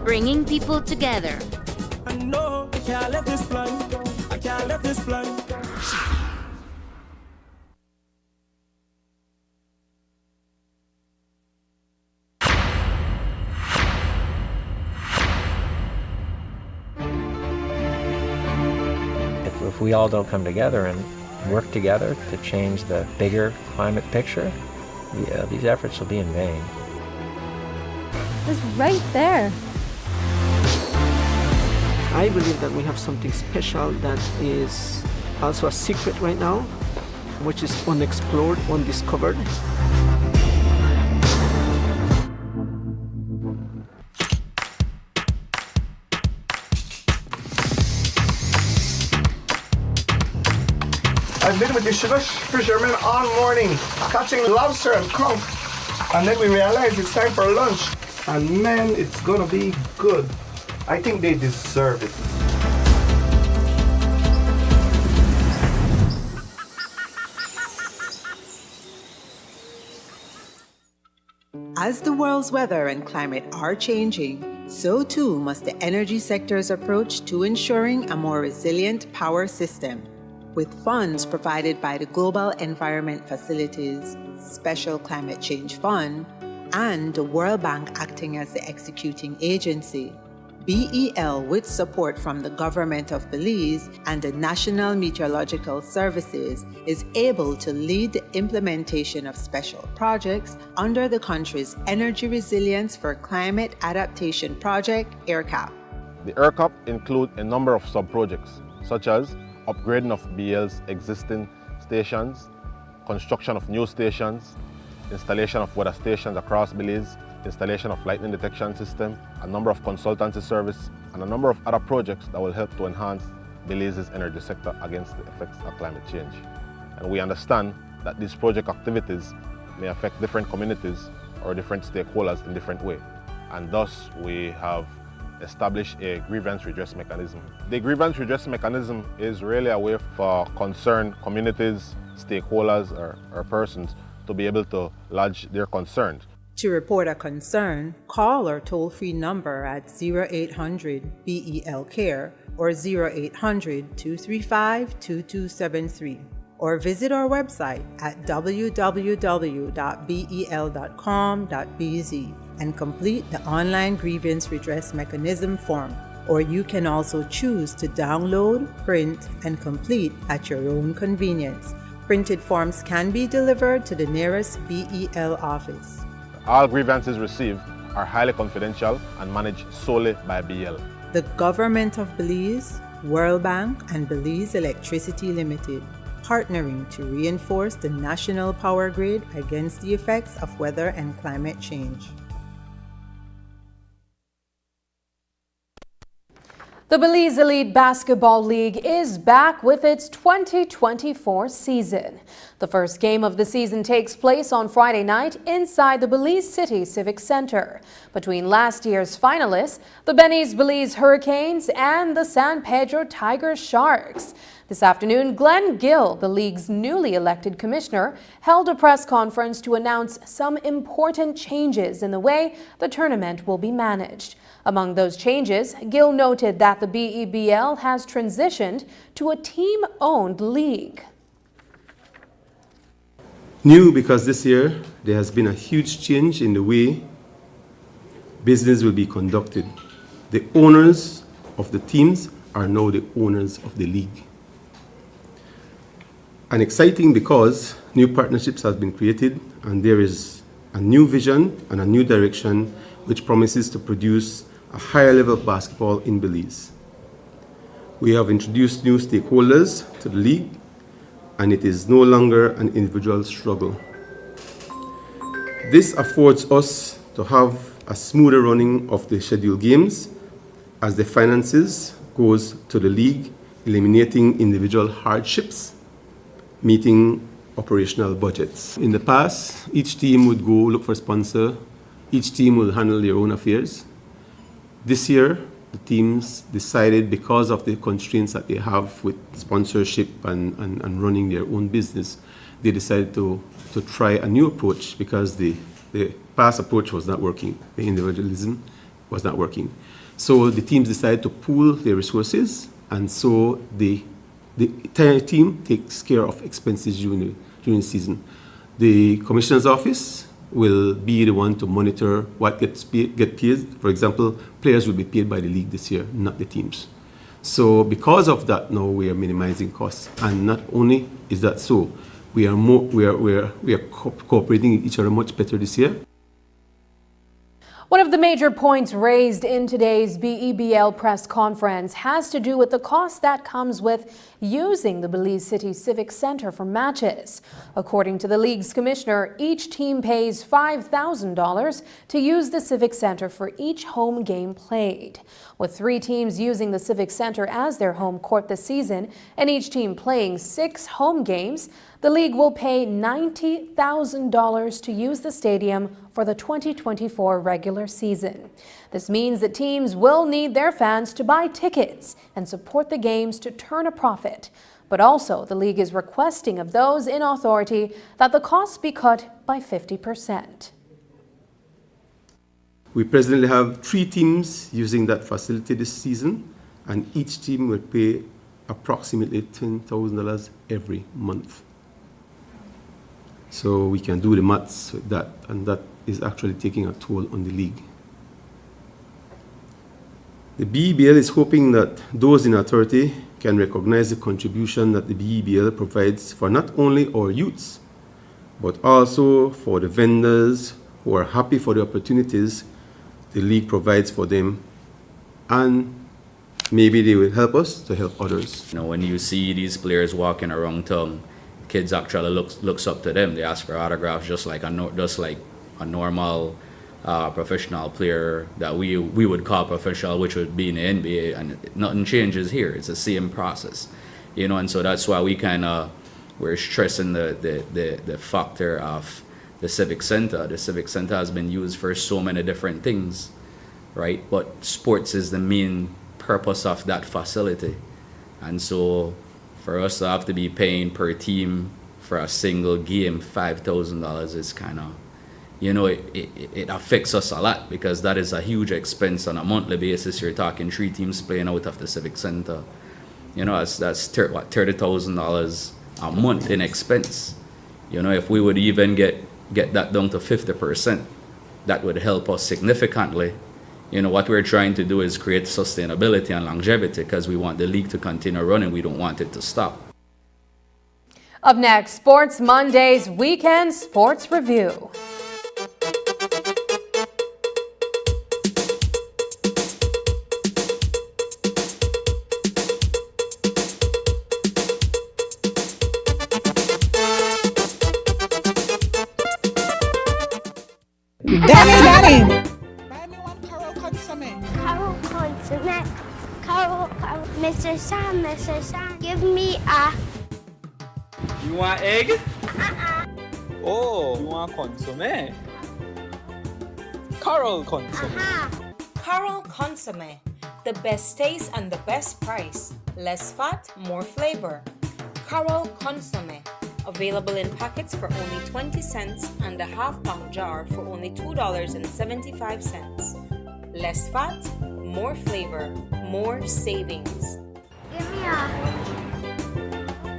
bringing people together. I know I can't let this blind. I can't let this blind. If we all don't come together and work together to change the bigger climate picture, these efforts will be in vain. It's right there. I believe that we have something special that is also a secret right now, which is unexplored, undiscovered. I've been with the sugar fishermen all morning, catching lobster and conch. And then we realized it's time for lunch. And man, it's gonna be good. I think they deserve it. As the world's weather and climate are changing, so too must the energy sector's approach to ensuring a more resilient power system. With funds provided by the Global Environment Facility's Special Climate Change Fund and the World Bank acting as the executing agency, BEL, with support from the government of Belize and the National Meteorological Services, is able to lead the implementation of special projects under the country's Energy Resilience for Climate Adaptation Project, ERCAP. The ERCAP includes a number of sub-projects, such as upgrading of BL's existing stations, construction of new stations, installation of weather stations across Belize, installation of lightning detection system, a number of consultancy service, and a number of other projects that will help to enhance Belize's energy sector against the effects of climate change. And we understand that these project activities may affect different communities or different stakeholders in different ways. And thus we have established a grievance redress mechanism. The grievance redress mechanism is really a way for concerned communities, stakeholders, or persons to be able to lodge their concerns. To report a concern, call our toll-free number at 0800-BEL-CARE or 0800-235-2273, or visit our website at www.bel.com.bz and complete the online grievance redress mechanism form. Or you can also choose to download, print, and complete at your own convenience. Printed forms can be delivered to the nearest BEL office. All grievances received are highly confidential and managed solely by BEL. The Government of Belize, World Bank, and Belize Electricity Limited, partnering to reinforce the national power grid against the effects of weather and climate change. The Belize Elite Basketball League is back with its 2024 season. The first game of the season takes place on Friday night inside the Belize City Civic Center between last year's finalists, the Belize Belize Hurricanes, and the San Pedro Tiger Sharks. This afternoon, Glenn Gill, the league's newly elected commissioner, held a press conference to announce some important changes in the way the tournament will be managed. Among those changes, Gill noted that the BEBL has transitioned to a team-owned league. New because this year there has been a huge change in the way business will be conducted. The owners of the teams are now the owners of the league. And exciting because new partnerships have been created and there is a new vision and a new direction which promises to produce a higher level of basketball in Belize. We have introduced new stakeholders to the league, and it is no longer an individual struggle. This affords us to have a smoother running of the scheduled games as the finances goes to the league, eliminating individual hardships, meeting operational budgets. In the past, each team would go look for a sponsor. Each team will handle their own affairs. This year, the teams decided, because of the constraints that they have with sponsorship and running their own business, they decided to try a new approach because the past approach was not working. The individualism was not working. So the teams decided to pool their resources, and so the entire team takes care of expenses during the season. The commissioner's office will be the one to monitor what get paid. For example, players will be paid by the league this year, not the teams. So because of that, now we are minimizing costs. And not only is that so, we are cooperating with each other much better this year. One of the major points raised in today's BEBL press conference has to do with the cost that comes with using the Belize City Civic Center for matches. According to the league's commissioner, each team pays $5,000 to use the Civic Center for each home game played. With 3 teams using the Civic Center as their home court this season and each team playing 6 home games, the league will pay $90,000 to use the stadium for the 2024 regular season. This means that teams will need their fans to buy tickets and support the games to turn a profit. But also, the league is requesting of those in authority that the costs be cut by 50%. We presently have 3 teams using that facility this season, and each team will pay approximately $10,000 every month. So we can do the maths with that, and that is actually taking a toll on the league. The BEBL is hoping that those in authority can recognize the contribution that the BEBL provides for not only our youths, but also for the vendors who are happy for the opportunities the league provides for them, and maybe they will help us to help others. You know, when you see these players walking around town, kids actually looks up to them. They ask for autographs just like a normal professional player that we would call professional, which would be in the NBA, and nothing changes here. It's the same process, you know. And so that's why we're stressing the factor of the Civic Center. The Civic Center has been used for so many different things, right? But sports is the main purpose of that facility. And so for us to have to be paying per team for a single game $5,000 is kind of, you know, it affects us a lot, because that is a huge expense on a monthly basis. You're talking 3 teams playing out of the Civic Center. You know, that's $30,000 a month in expense. You know, if we would even get that down to 50%, that would help us significantly. You know, what we're trying to do is create sustainability and longevity, because we want the league to continue running. We don't want it to stop. Up next, Sports Monday's Weekend Sports Review. Daddy! Carol, Mr. Sam, give me a... You want egg? Oh, you want consomme? Carol Consomme. Carol Consomme. The best taste and the best price. Less fat, more flavor. Carol Consomme. Available in packets for only 20 cents and a half-pound jar for only $2.75. Less fat, more flavor, more savings. Give me a...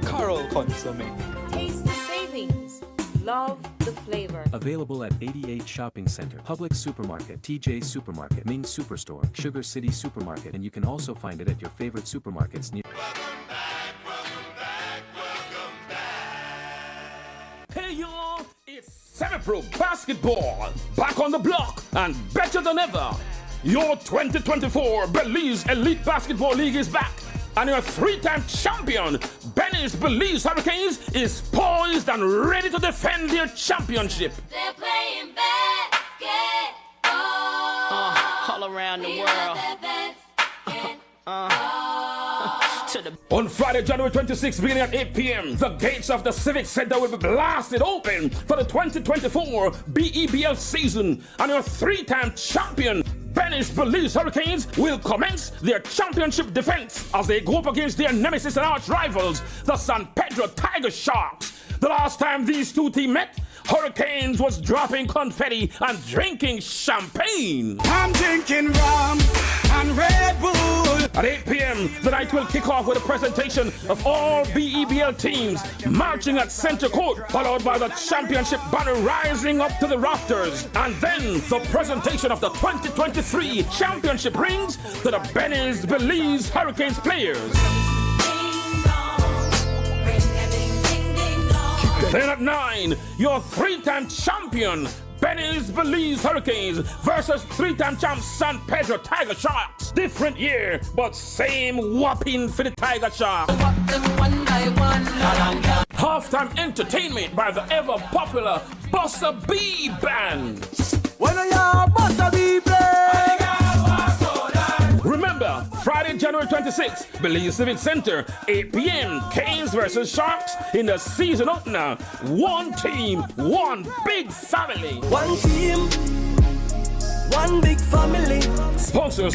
Carol Consomme. Taste the savings. Love the flavor. Available at 88 Shopping Center, Publix Supermarket, TJ Supermarket, Ming Superstore, Sugar City Supermarket, and you can also find it at your favorite supermarkets near. Hey y'all, it's Semi-Pro Basketball, back on the block and better than ever. Your 2024 Belize Elite Basketball League is back, and your three-time champion, Benny's Belize Hurricanes, is poised and ready to defend their championship. They're playing basketball all around the world. On Friday, January 26th, beginning at 8 p.m., the gates of the Civic Center will be blasted open for the 2024 BEBL season, and your three-time champion, Benny's Belize Hurricanes, will commence their championship defense as they go up against their nemesis and arch rivals, the San Pedro Tiger Sharks. The last time these two teams met, Hurricanes was dropping confetti and drinking champagne. I'm drinking rum and Red Bull. At 8 p.m., the night will kick off with a presentation of all BEBL teams marching at center court, followed by the championship banner rising up to the rafters, and then the presentation of the 2023 championship rings to the Benny's Belize Hurricanes players. Then at 9, your three-time champion, Benny's Belize Hurricanes versus three-time champ San Pedro Tiger Sharks. Different year, but same whopping for the Tiger Sharks. Halftime entertainment by the ever-popular Bossa B Band. Remember, Friday, January 26th, Belize Civic Center, 8 p.m., Canes versus Sharks in the season opener. One team, one big family. One team, one big family. Sponsors.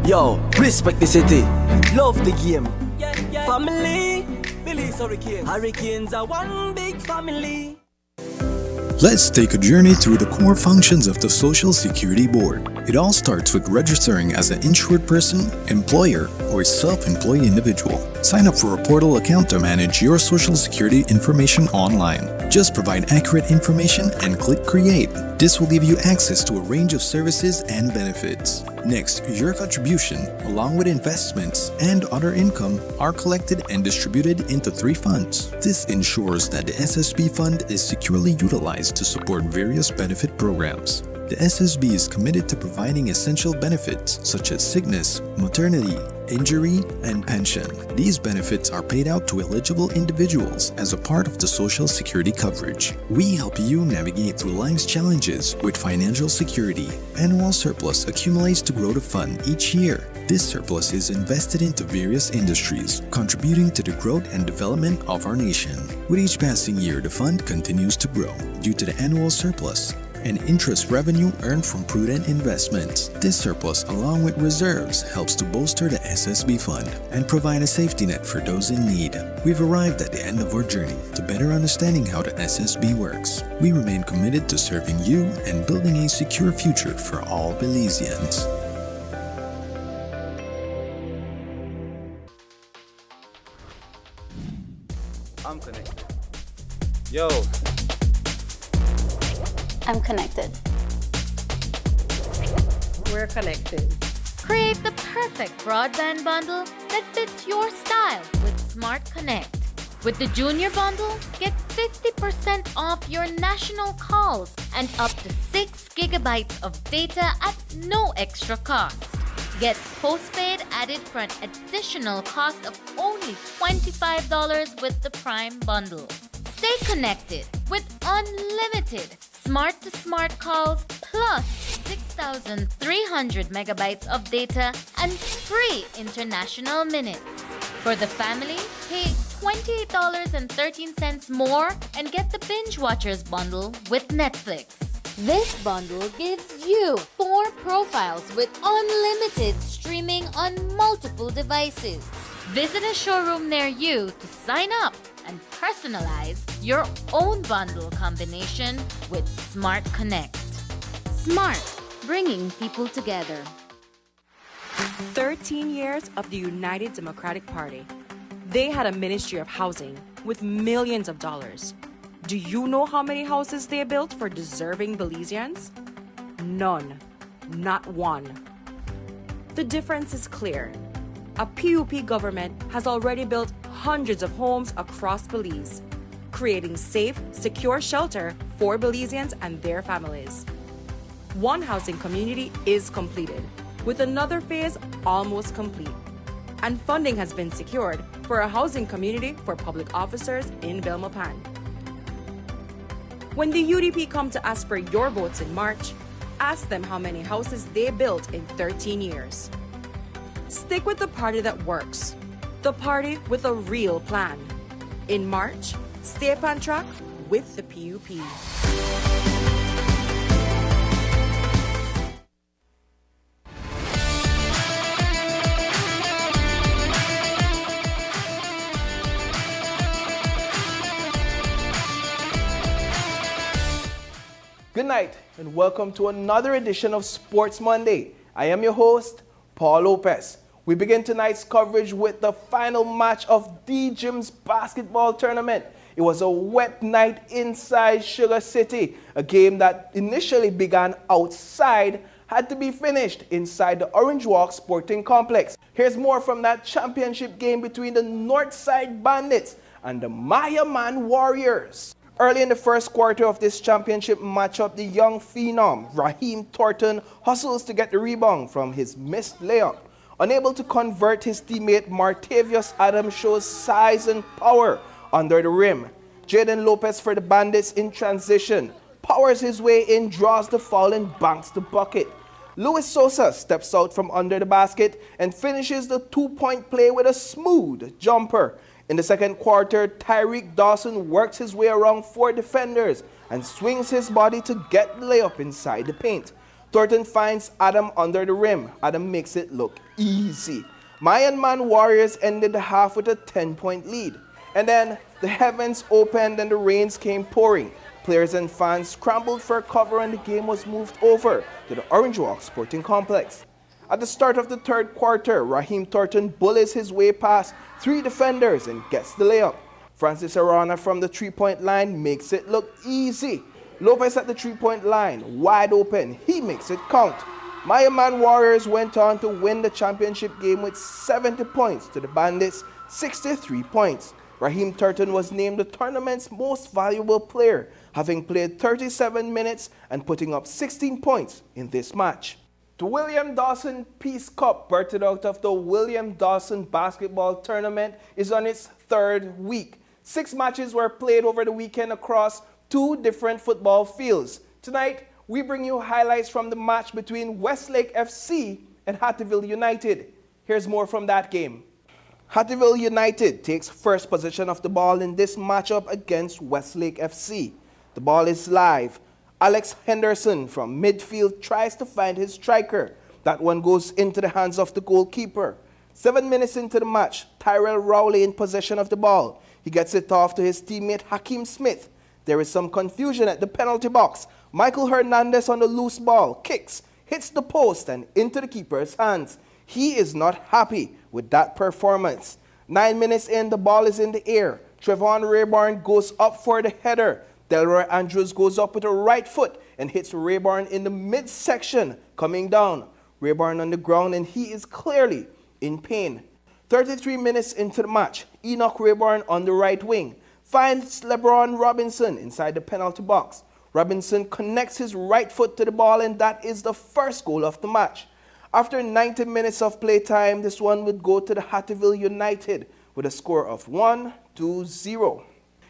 Yo, respect the city. Love the game. Family, Belize Hurricanes. Hurricanes are one big family. Let's take a journey through the core functions of the Social Security Board. It all starts with registering as an insured person, employer, or self-employed individual. Sign up for a portal account to manage your Social Security information online. Just provide accurate information and click Create. This will give you access to a range of services and benefits. Next, your contribution, along with investments and other income, are collected and distributed into 3 funds. This ensures that the SSB fund is securely utilized to support various benefit programs. The SSB is committed to providing essential benefits such as sickness, maternity, injury, and pension. These benefits are paid out to eligible individuals as a part of the Social Security coverage. We help you navigate through life's challenges with financial security. Annual surplus accumulates to grow the fund each year. This surplus is invested into various industries, contributing to the growth and development of our nation. With each passing year, the fund continues to grow due to the annual surplus and interest revenue earned from prudent investments. This surplus, along with reserves, helps to bolster the SSB fund and provide a safety net for those in need. We've arrived at the end of our journey to better understanding how the SSB works. We remain committed to serving you and building a secure future for all Belizeans. I'm connected. Yo. I'm connected. We're connected. Create the perfect broadband bundle that fits your style with Smart Connect. With the Junior Bundle, get 50% off your national calls and up to 6 gigabytes of data at no extra cost. Get postpaid added for an additional cost of only $25 with the Prime Bundle. Stay connected with unlimited smart-to-smart calls plus 6,300 megabytes of data and free international minutes. For the family, pay $28.13 more and get the Binge Watchers bundle with Netflix. This bundle gives you 4 profiles with unlimited streaming on multiple devices. Visit a showroom near you to sign up and personalize your own bundle combination with Smart Connect. Smart, bringing people together. 13 years of the United Democratic Party. They had a Ministry of Housing with millions of dollars. Do you know how many houses they built for deserving Belizeans? None. Not one. The difference is clear. A PUP government has already built hundreds of homes across Belize, creating safe, secure shelter for Belizeans and their families. One housing community is completed, with another phase almost complete. and funding has been secured for a housing community for public officers in Belmopan. When the UDP come to ask for your votes in March, ask them how many houses they built in 13 years. Stick with the party that works, the party with a real plan. In March, stay up on track with the PUP. Good night and welcome to another edition of Sports Monday. I am your host, Paul Lopez. We begin tonight's coverage with the final match of the Gym's basketball tournament. It was a wet night inside Sugar City. A game that initially began outside had to be finished inside the Orange Walk Sporting Complex. Here's more from that championship game between the Northside Bandits and the Mayaman Warriors. Early in the first quarter of this championship matchup, the young phenom, Raheem Thornton, hustles to get the rebound from his missed layup. Unable to convert, his teammate Martavius Adams shows size and power under the rim. Jaden Lopez for the Bandits in transition powers his way in, draws the foul and banks the bucket. Luis Sosa steps out from under the basket and finishes the two-point play with a smooth jumper. In the second quarter, Tyreek Dawson works his way around four defenders and swings his body to get the layup inside the paint. Thornton finds Adam under the rim. Adam makes it look easy. Mayan Warriors ended the half with a 10-point lead. And then the heavens opened and the rains came pouring. Players and fans scrambled for cover and the game was moved over to the Orange Walk Sporting Complex. At the start of the third quarter, Raheem Thornton bullies his way past three defenders and gets the layup. Francis Arana from the three-point line makes it look easy. Lopez at the three-point line, wide open, he makes it count. Mayaman Warriors went on to win the championship game with 70 points to the Bandits' 63 points. Raheem Thornton was named the tournament's most valuable player, having played 37 minutes and putting up 16 points in this match. The William Dawson Peace Cup, birthed out of the William Dawson Basketball Tournament, is on its third week. 6 matches were played over the weekend across 2 different football fields. Tonight, we bring you highlights from the match between Westlake FC and Hattieville United. Here's more from that game. Hattieville United takes first possession of the ball in this matchup against Westlake FC. The ball is live. Alex Henderson from midfield tries to find his striker. That one goes into the hands of the goalkeeper. 7 minutes into the match, Tyrell Rowley in possession of the ball. He gets it off to his teammate Hakeem Smith. There is some confusion at the penalty box. Michael Hernandez on the loose ball, kicks, hits the post and into the keeper's hands. He is not happy with that performance. 9 minutes in, the ball is in the air. Trevon Rayburn goes up for the header. Delroy Andrews goes up with a right foot and hits Rayburn in the midsection, coming down. Rayburn on the ground and he is clearly in pain. 33 minutes into the match, Enoch Rayburn on the right wing finds LeBron Robinson inside the penalty box. Robinson connects his right foot to the ball and that is the first goal of the match. After 90 minutes of playtime, this one would go to the Hattieville United with a score of 1-0.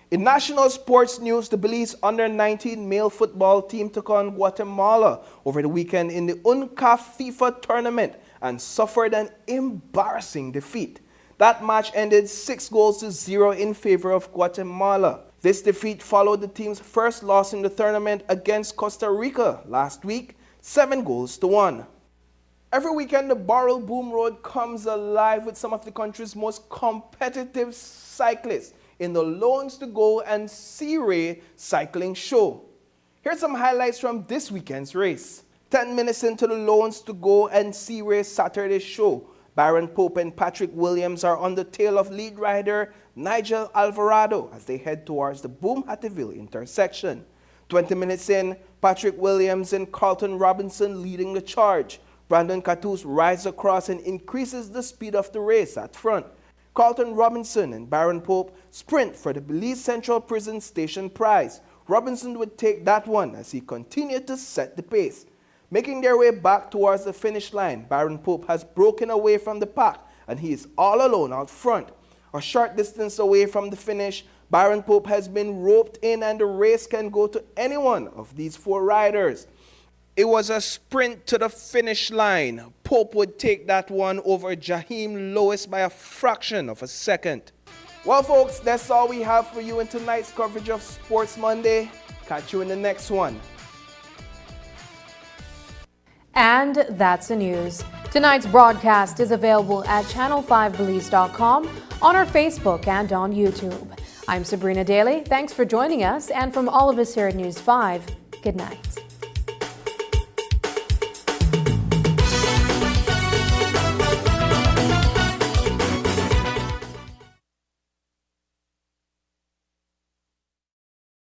In national sports news, the Belize under-19 male football team took on Guatemala over the weekend in the UNCAF FIFA tournament and suffered an embarrassing defeat. That match ended 6-0 in favor of Guatemala. This defeat followed the team's first loss in the tournament against Costa Rica last week, 7-1. Every weekend, the Barrel Boom Road comes alive with some of the country's most competitive cyclists in the Loans to Go and Sea Ray cycling show. Here's some highlights from this weekend's race. 10 minutes into the Loans to Go and Sea Ray Saturday show, Baron Pope and Patrick Williams are on the tail of lead rider Nigel Alvarado as they head towards the Boom Hattieville intersection. 20 minutes in, Patrick Williams and Carlton Robinson leading the charge. Brandon Catus rides across and increases the speed of the race at front. Carlton Robinson and Baron Pope sprint for the Belize Central Prison Station prize. Robinson would take that one as he continued to set the pace. Making their way back towards the finish line, Baron Pope has broken away from the pack and he is all alone out front. A short distance away from the finish, Byron Pope has been roped in, and the race can go to any one of these 4 riders. It was a sprint to the finish line. Pope would take that one over Jaheim Lewis by a fraction of a second. Well, folks, that's all we have for you in tonight's coverage of Sports Monday. Catch you in the next one. And that's the news. Tonight's broadcast is available at channel5belize.com, on our Facebook, and on YouTube. I'm Sabrina Daly. Thanks for joining us, and from all of us here at News 5, good night.